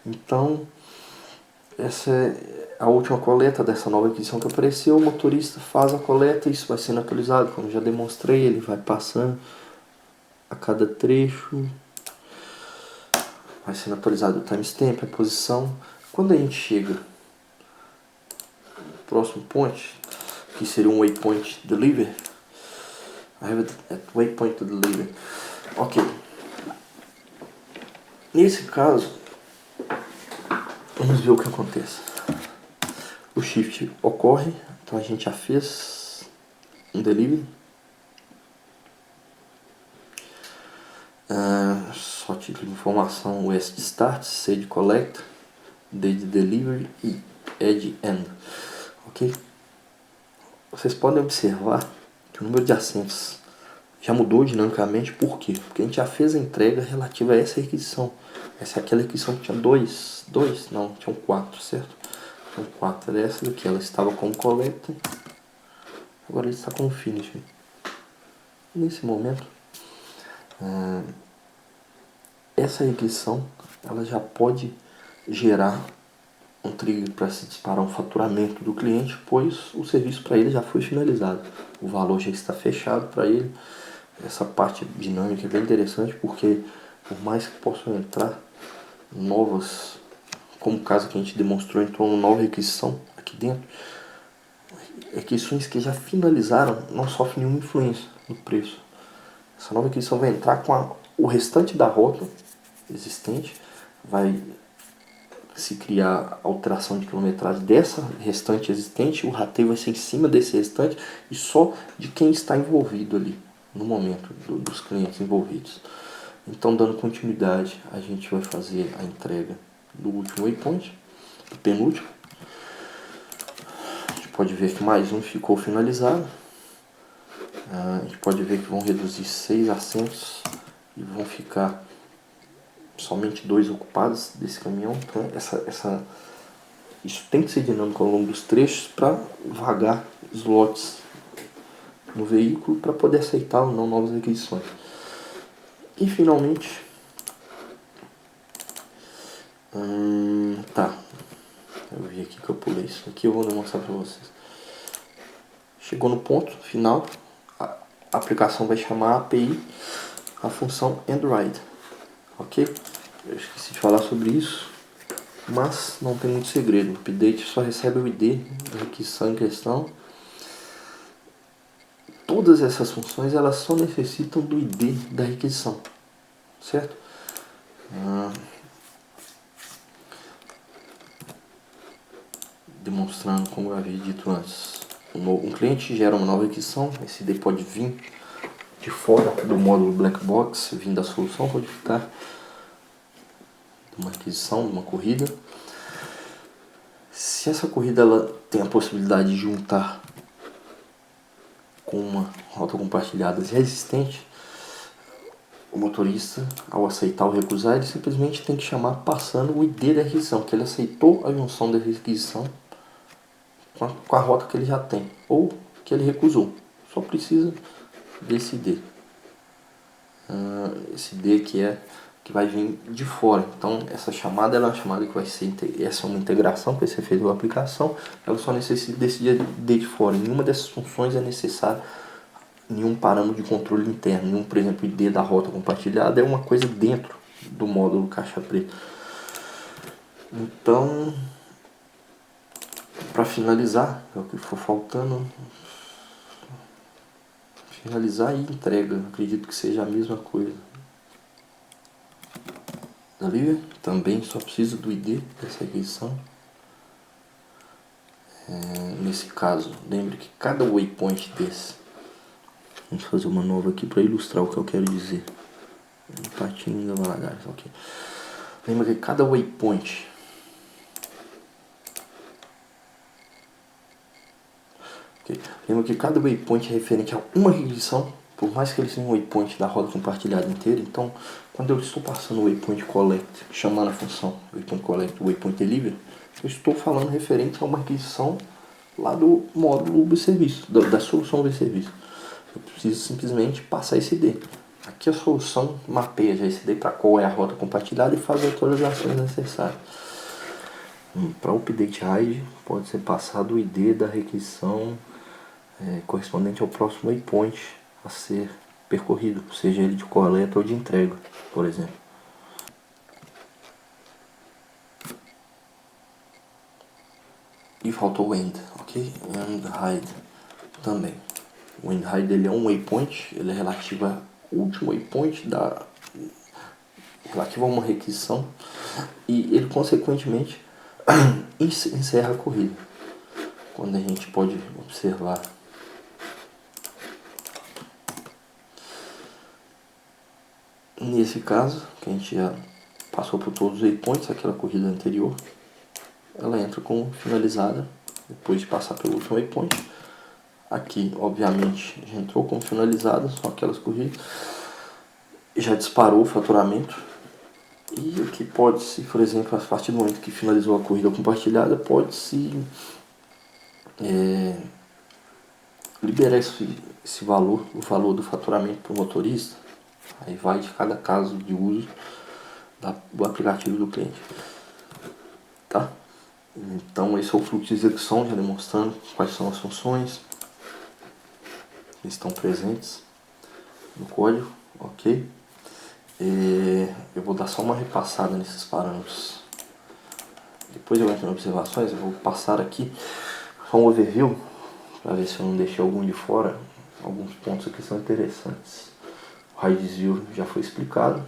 Então, essa é a última coleta dessa nova requisição que apareceu. O motorista faz a coleta, isso vai sendo atualizado, como já demonstrei, ele vai passando a cada trecho, vai sendo atualizado o timestamp, a posição. Quando a gente chega no próximo point, que seria um waypoint deliver, I have a waypoint to deliver. Ok. Nesse caso, vamos ver o que acontece. O shift ocorre, então a gente já fez um delivery. Só título de informação: o S de start, C de collect, D de delivery e E de end. Ok? Vocês podem observar que o número de assentos já mudou dinamicamente. Por quê? Porque a gente já fez a entrega relativa a essa requisição. Essa é aquela requisição que tinha tinham 4, certo? Tinham 4, era essa daqui, ela estava como collect, agora ele está como finish. Nesse momento, essa requisição ela já pode gerar um trigger para se disparar um faturamento do cliente, pois o serviço para ele já foi finalizado, o valor já está fechado para ele. Essa parte dinâmica é bem interessante, porque por mais que possam entrar novas, como o caso que a gente demonstrou, entrou uma nova requisição aqui dentro, requisições que já finalizaram não sofrem nenhuma influência no preço. Essa nova requisição vai entrar com o restante da rota existente, vai se criar alteração de quilometragem dessa restante existente, o rateio vai ser em cima desse restante e só de quem está envolvido ali no momento, dos clientes envolvidos. Então, dando continuidade, a gente vai fazer a entrega do último waypoint, do penúltimo. A gente pode ver que mais um ficou finalizado. A gente pode ver que vão reduzir 6 assentos e vão ficar somente 2 ocupados desse caminhão. Então, essa Isso tem que ser dinâmico ao longo dos trechos para vagar slots no veículo para poder aceitar ou não novas requisições. E finalmente, tá, eu vi aqui que eu pulei isso aqui, eu vou demonstrar para vocês. Chegou no ponto final, a aplicação vai chamar a API a função andRide, ok? Eu esqueci de falar sobre isso, mas não tem muito segredo. O update só recebe o ID da requisição em questão. Todas essas funções elas só necessitam do ID da requisição, certo? Demonstrando como eu havia dito antes. Um cliente gera uma nova requisição, esse ID pode vir de fora do módulo Black Box, vindo da solução codificar de uma requisição, de uma corrida. Se essa corrida ela tem a possibilidade de juntar com uma rota compartilhada já existente, o motorista, ao aceitar ou recusar, ele simplesmente tem que chamar passando o ID da requisição, que ele aceitou a junção da requisição com a rota que ele já tem, ou que ele recusou. Só precisa desse ID. Esse ID que vai vir de fora. Então essa chamada é uma chamada que vai ser, essa é uma integração que vai ser feita com a aplicação, ela só necessita desse ID de fora. Nenhuma dessas funções é necessária nenhum parâmetro de controle interno, nenhum, por exemplo, ID da rota compartilhada é uma coisa dentro do módulo caixa preta. Então, para finalizar, é o que for faltando, finalizar e entrega, acredito que seja a mesma coisa. Ali também só precisa do ID dessa requisição. Nesse caso, lembre que cada waypoint desse, vamos fazer uma nova aqui para ilustrar o que eu quero dizer. Patinho da Valadares, ok. Lembra que cada waypoint Lembra que cada waypoint é referente a uma requisição, por mais que ele seja um waypoint da roda compartilhada inteira. Então, quando eu estou passando o waypoint collect, chamando a função waypoint collect, waypoint deliver, eu estou falando referente a uma requisição lá do módulo do serviço, da solução do serviço. Eu preciso simplesmente passar esse ID. Aqui a solução mapeia já esse ID para qual é a rota compartilhada e faz as atualizações necessárias. Para o update RAID pode ser passado o ID da requisição correspondente ao próximo waypoint a ser percorrido, seja ele de coleta ou de entrega, por exemplo. E faltou o end, ok? And hide também. O end hide ele é um waypoint, ele é relativo ao último waypoint relativo a uma requisição e ele consequentemente encerra a corrida. Quando a gente pode observar nesse caso, que a gente já passou por todos os waypoints, aquela corrida anterior, ela entra como finalizada depois de passar pelo último waypoint. Aqui, obviamente, já entrou como finalizada, só aquelas corridas. Já disparou o faturamento. E o que pode-se, por exemplo, a partir do momento que finalizou a corrida compartilhada, pode-se liberar esse valor, o valor do faturamento para o motorista. Aí vai de cada caso de uso do aplicativo do cliente. Tá? Então esse é o fluxo de execução, já demonstrando quais são as funções que estão presentes no código, ok? Eu vou dar só uma repassada nesses parâmetros. Depois eu entro em observações, eu vou passar aqui só um overview, para ver se eu não deixei algum de fora. Alguns pontos aqui são interessantes. O raio desvio já foi explicado,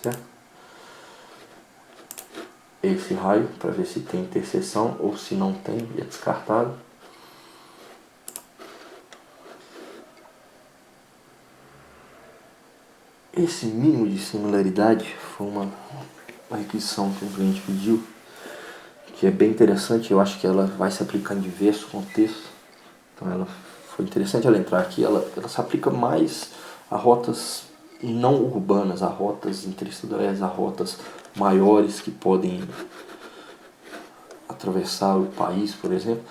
certo? Esse raio, para ver se tem interseção ou se não tem, é descartado. Esse mínimo de similaridade foi uma requisição que o cliente pediu, que é bem interessante. Eu acho que ela vai se aplicar em diversos contextos. Então foi interessante ela entrar aqui. Ela se aplica mais a rotas não urbanas, a rotas interestaduais, a rotas maiores que podem atravessar o país, por exemplo.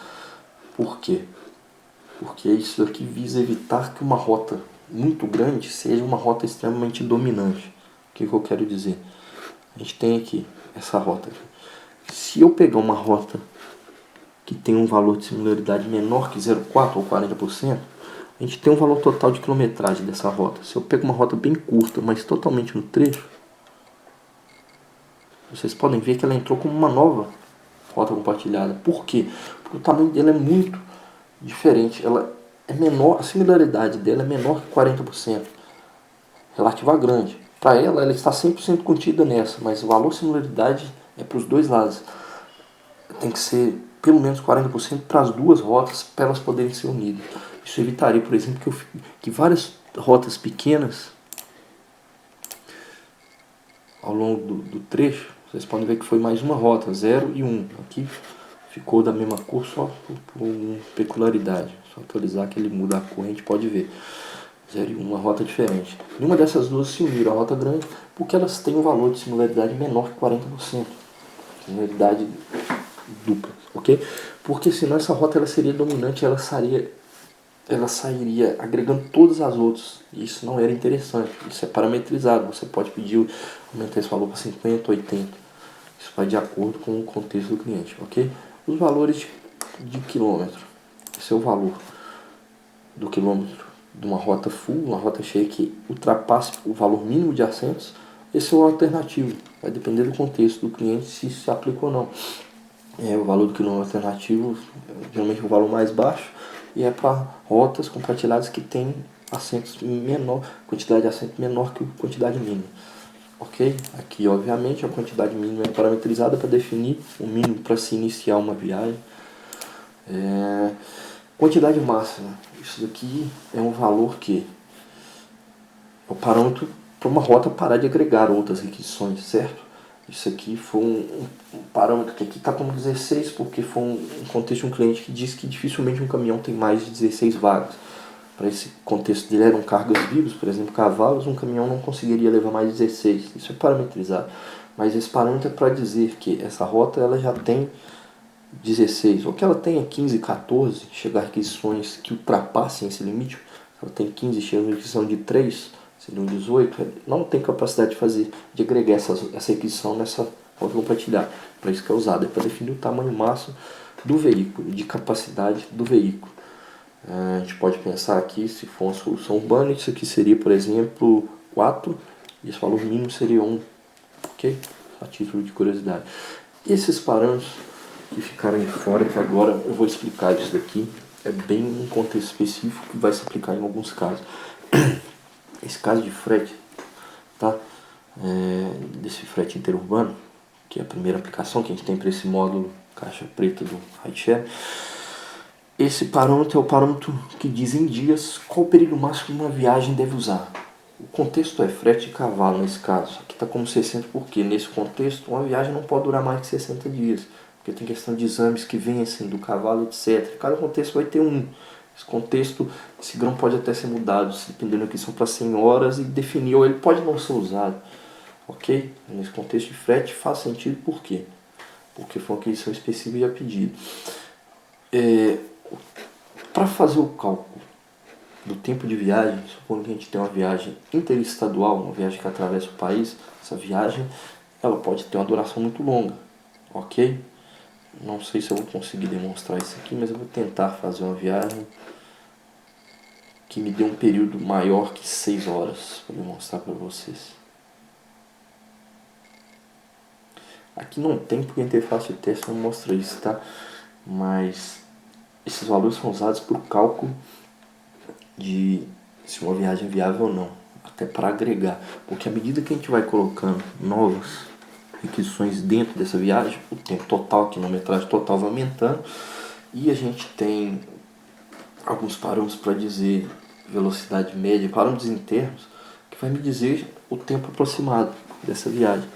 Por quê? Porque isso aqui visa evitar que uma rota muito grande seja uma rota extremamente dominante. O que eu quero dizer? A gente tem aqui essa rota aqui. Se eu pegar uma rota que tem um valor de similaridade menor que 0,4 ou 40%, a gente tem um valor total de quilometragem dessa rota. Se eu pego uma rota bem curta, mas totalmente no trecho, vocês podem ver que ela entrou como uma nova rota compartilhada. Por quê? Porque o tamanho dela é muito diferente. Ela é menor, a similaridade dela é menor que 40%, relativa a grande. Para ela está 100% contida nessa, mas o valor de similaridade é para os dois lados. Tem que ser pelo menos 40% para as duas rotas, para elas poderem ser unidas. Isso evitaria, por exemplo, que várias rotas pequenas ao longo do trecho, vocês podem ver que foi mais uma rota, 0 e 1. Aqui ficou da mesma cor só por uma peculiaridade. Só atualizar que ele muda a cor, a gente pode ver. 0 e 1, uma rota diferente. Nenhuma dessas duas se uniram à rota grande porque elas têm um valor de similaridade menor que 40%. Similaridade dupla, ok? Porque senão essa rota ela seria dominante, ela sairia agregando todas as outras. Isso não era interessante. Isso é parametrizado. Você pode pedir aumentar esse valor para 50, 80. Isso vai de acordo com o contexto do cliente, ok? Os valores de quilômetro. Esse é o valor do quilômetro de uma rota full, uma rota cheia que ultrapasse o valor mínimo de assentos. Esse é o alternativo. Vai depender do contexto do cliente se aplica ou não. O valor do quilômetro alternativo geralmente é o valor mais baixo e é para rotas compartilhadas que tem assentos menor, quantidade de assento menor que a quantidade mínima. Ok? Aqui, obviamente, a quantidade mínima é parametrizada para definir o mínimo para se iniciar uma viagem. Quantidade máxima. Isso daqui é um valor que é o parâmetro para uma rota parar de agregar outras requisições, certo? Isso aqui foi um parâmetro que aqui está como 16, porque foi um contexto de um cliente que diz que dificilmente um caminhão tem mais de 16 vagas. Para esse contexto dele eram cargas vivas, por exemplo, cavalos, um caminhão não conseguiria levar mais de 16. Isso é parametrizado. Mas esse parâmetro é para dizer que essa rota ela já tem 16, ou que ela tenha 15, 14, chegar a requisições que ultrapassem esse limite. Ela tem 15, chega a requisição de 3, seriam 18, não tem capacidade de agregar essa requisição nessa rota compartilhada. Para isso que é usado, é para definir o tamanho máximo do veículo, de capacidade do veículo. A gente pode pensar aqui, se for uma solução urbana, isso aqui seria, por exemplo, 4, e esse valor mínimo seria 1, ok? A título de curiosidade. Esses parâmetros que ficaram de fora, que agora eu vou explicar isso daqui, é bem um contexto específico que vai se aplicar em alguns casos. Esse caso de frete, tá? Desse frete interurbano, que é a primeira aplicação que a gente tem para esse módulo caixa preta do rideshare. Esse parâmetro é o parâmetro que diz em dias qual o período máximo que uma viagem deve usar. O contexto é frete de cavalo nesse caso. Aqui está como 60 porque nesse contexto uma viagem não pode durar mais que 60 dias. Porque tem questão de exames que vencem do cavalo, etc. Cada contexto vai ter um. Esse contexto, esse grão pode até ser mudado, dependendo que são para 100 horas e definir, ou ele pode não ser usado. Ok? Nesse contexto de frete faz sentido por quê? Porque foi uma aquisição específica e a pedido. Para fazer o cálculo do tempo de viagem, supondo que a gente tem uma viagem interestadual, uma viagem que atravessa o país, essa viagem ela pode ter uma duração muito longa, ok? Não sei se eu vou conseguir demonstrar isso aqui, mas eu vou tentar fazer uma viagem que me dê um período maior que 6 horas para demonstrar para vocês. Aqui não tem porque a interface de teste não mostra isso, tá? Mas esses valores são usados para o cálculo de se uma viagem é viável ou não, até para agregar, porque à medida que a gente vai colocando novas requisições dentro dessa viagem, o tempo total, a quilometragem total vai aumentando e a gente tem alguns parâmetros para dizer velocidade média, parâmetros internos, que vai me dizer o tempo aproximado dessa viagem.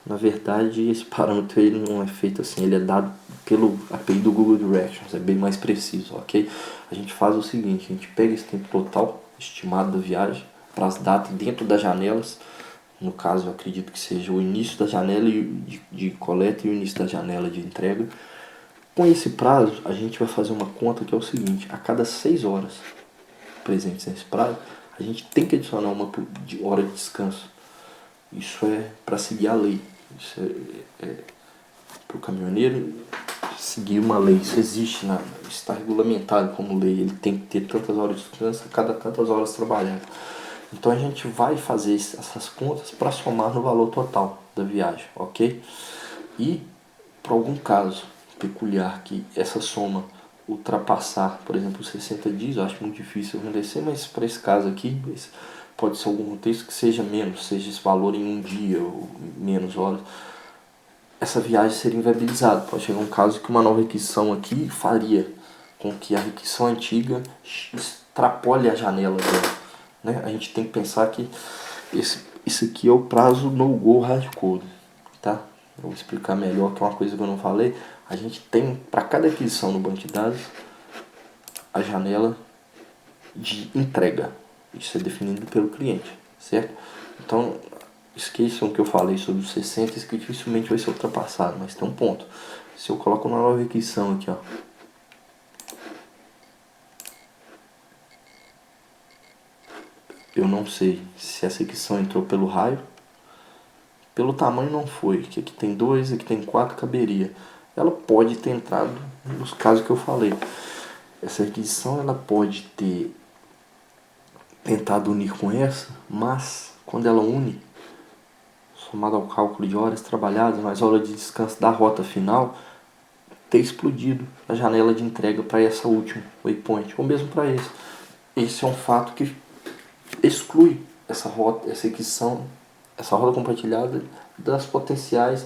Na verdade, esse parâmetro ele não é feito assim, ele é dado pelo API do Google Directions, é bem mais preciso, ok? A gente faz o seguinte, a gente pega esse tempo total estimado da viagem para as datas dentro das janelas, no caso eu acredito que seja o início da janela de coleta e o início da janela de entrega, Com esse prazo, a gente vai fazer uma conta que é o seguinte: a cada 6 horas presentes nesse prazo, a gente tem que adicionar uma hora de descanso. Isso é para seguir a lei. Isso é para o caminhoneiro seguir uma lei. Isso existe, está regulamentado como lei. Ele tem que ter tantas horas de descanso a cada tantas horas trabalhadas. Então a gente vai fazer essas contas para somar no valor total da viagem, ok? E por algum caso peculiar que essa soma ultrapassar, por exemplo, 60 dias, eu acho muito difícil acontecer, mas para esse caso aqui, pode ser algum contexto que seja menos, seja esse valor em um dia ou menos horas, essa viagem seria inviabilizada. Pode chegar um caso que uma nova requisição aqui faria com que a requisição antiga extrapole a janela dela, né? A gente tem que pensar que isso aqui é o prazo no-go hardcode, tá? Eu vou explicar melhor, que é uma coisa que eu não falei. A gente tem, para cada aquisição no banco de dados, a janela de entrega. Isso é definido pelo cliente, certo? Então, esqueçam que eu falei sobre os 60, isso que dificilmente vai ser ultrapassado, mas tem um ponto. Se eu coloco uma nova requisição aqui, ó, eu não sei se essa requisição entrou pelo raio, pelo tamanho não foi, que aqui tem 2, aqui tem 4, caberia. Ela pode ter entrado nos casos que eu falei. Essa requisição ela pode ter tentado unir com essa, mas quando ela une, somado ao cálculo de horas trabalhadas, mais hora de descanso da rota final, ter explodido a janela de entrega para essa última waypoint, ou mesmo para esse. Esse é um fato que exclui essa rota, essa requisição, essa rota compartilhada das potenciais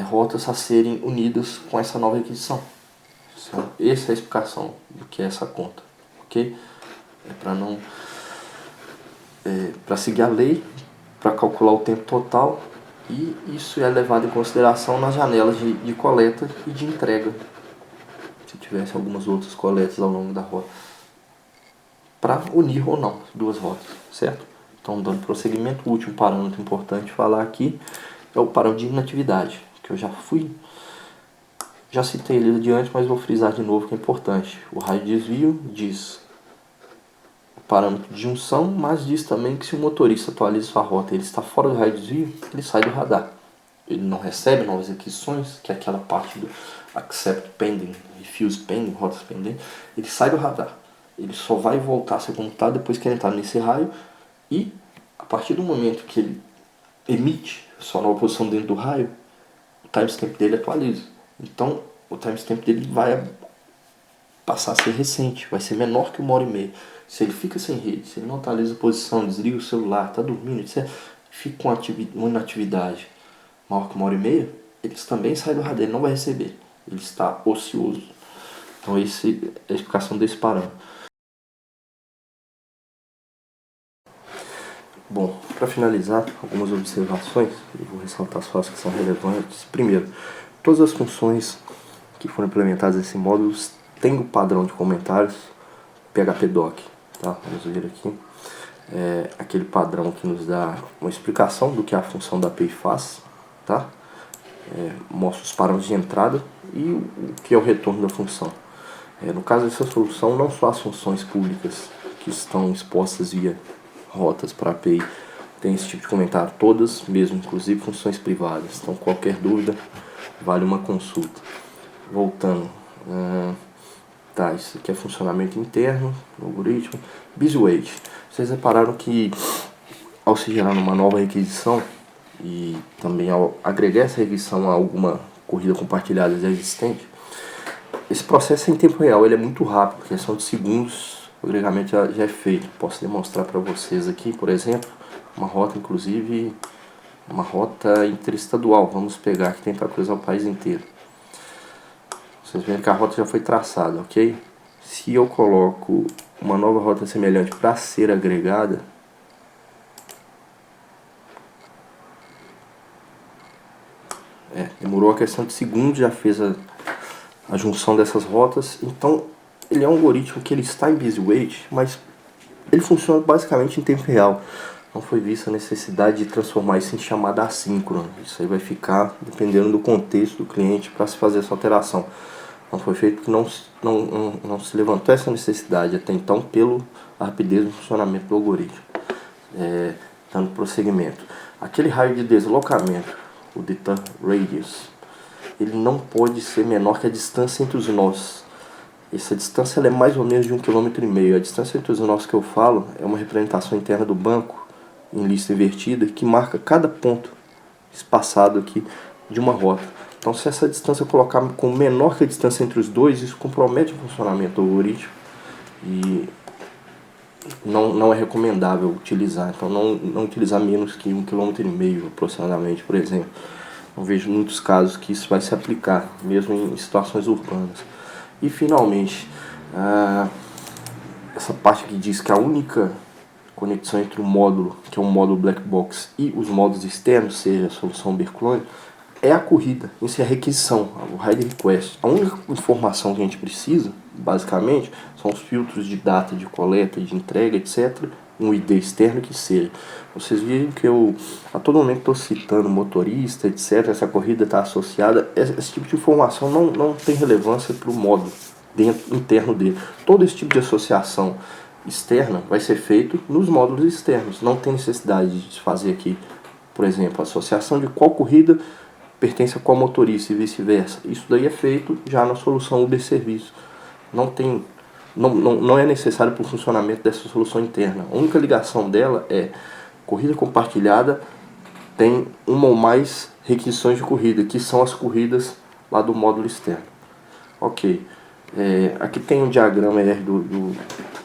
rotas a serem unidas com essa nova requisição. Essa é a explicação do que é essa conta, ok? Para seguir a lei, para calcular o tempo total, e isso é levado em consideração nas janelas de coleta e de entrega, se tivesse algumas outras coletas ao longo da rota, para unir ou não duas rotas, certo? Então, dando prosseguimento, o último parâmetro importante falar aqui é o parâmetro de inatividade, que eu já citei ele adiante, mas vou frisar de novo que é importante. O raio de desvio diz o parâmetro de junção, mas diz também que se o motorista atualiza sua rota e ele está fora do raio de desvio, ele sai do radar. Ele não recebe novas requisições, que é aquela parte do accept pending, refuse pending, rotas pendentes, ele sai do radar. Ele só vai voltar a ser computado depois que ele entrar nesse raio, e a partir do momento que ele emite sua nova posição dentro do raio, o timestamp dele atualiza. Então, o timestamp dele vai passar a ser recente, vai ser menor que 1h30. Se ele fica sem rede, se ele não atualiza a posição, desliga o celular, está dormindo, etc., fica com uma inatividade maior que 1h30, ele também sai do radar, ele não vai receber. Ele está ocioso. Então, essa é a explicação desse parâmetro. Bom, para finalizar, algumas observações, eu vou ressaltar as fases que são relevantes. Primeiro, todas as funções que foram implementadas nesse módulo têm o padrão de comentários PHP-doc, tá? Vamos ver aqui. Aquele padrão que nos dá uma explicação do que a função da API faz, tá? Mostra os parâmetros de entrada e o que é o retorno da função. No caso dessa solução, não só as funções públicas que estão expostas via rotas para API tem esse tipo de comentário, todas mesmo, inclusive funções privadas. Então, qualquer dúvida, vale uma consulta. Voltando, isso aqui é funcionamento interno, algoritmo, BusyWait. Vocês repararam que ao se gerar uma nova requisição e também ao agregar essa requisição a alguma corrida compartilhada já existente, esse processo é em tempo real, ele é muito rápido, questão de segundos, o agregamento já é feito. Posso demonstrar para vocês aqui, por exemplo, uma rota, inclusive uma rota interestadual. Vamos pegar aqui, tentar cruzar o país inteiro. Vocês veem que a rota já foi traçada, ok? Se eu coloco uma nova rota semelhante para ser agregada, demorou a questão de segundos, já fez a junção dessas rotas. Então, ele é um algoritmo que ele está em BusyWait, mas ele funciona basicamente em tempo real. não foi vista a necessidade de transformar isso em chamada assíncrona. Isso aí vai ficar dependendo do contexto do cliente para se fazer essa alteração. Não foi feito porque não se levantou essa necessidade até então pela rapidez do funcionamento do algoritmo. Dando prosseguimento. Aquele raio de deslocamento, o deter radius, ele não pode ser menor que a distância entre os nós. Essa distância ela é mais ou menos de 1,5 km. A distância entre os nós que eu falo é uma representação interna do banco em lista invertida que marca cada ponto espaçado aqui de uma rota. Então, se essa distância eu colocar com menor que a distância entre os dois, isso compromete o funcionamento do algoritmo e não é recomendável utilizar. Então, não utilizar menos que 1,5 km aproximadamente, por exemplo. Não vejo muitos casos que isso vai se aplicar, mesmo em situações urbanas. E, finalmente, essa parte que diz que a única conexão entre o módulo, que é um módulo black box, e os módulos externos, seja a solução Berclone, é a corrida, isso é a requisição, o hide request. A única informação que a gente precisa, basicamente, são os filtros de data, de coleta, de entrega, etc. Um ID externo que seja. Vocês viram que eu a todo momento estou citando motorista, etc. Essa corrida está associada. Esse tipo de informação não tem relevância para o módulo interno dele. Todo esse tipo de associação externa vai ser feito nos módulos externos. Não tem necessidade de fazer aqui, por exemplo, a associação de qual corrida pertence a qual motorista e vice-versa. Isso daí é feito já na solução Uber Serviço. Não é necessário para o funcionamento dessa solução interna. A única ligação dela é corrida compartilhada tem uma ou mais requisições de corrida, que são as corridas lá do módulo externo. Ok. Aqui tem um diagrama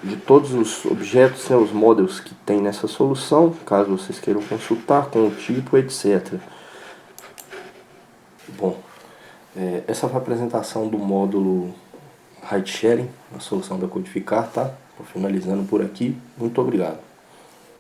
de todos os objetos, né, os models que tem nessa solução, caso vocês queiram consultar, com o tipo, etc. Bom, essa foi a apresentação do módulo Ride Sharing, a solução da Codificar, tá? Tô finalizando por aqui. Muito obrigado.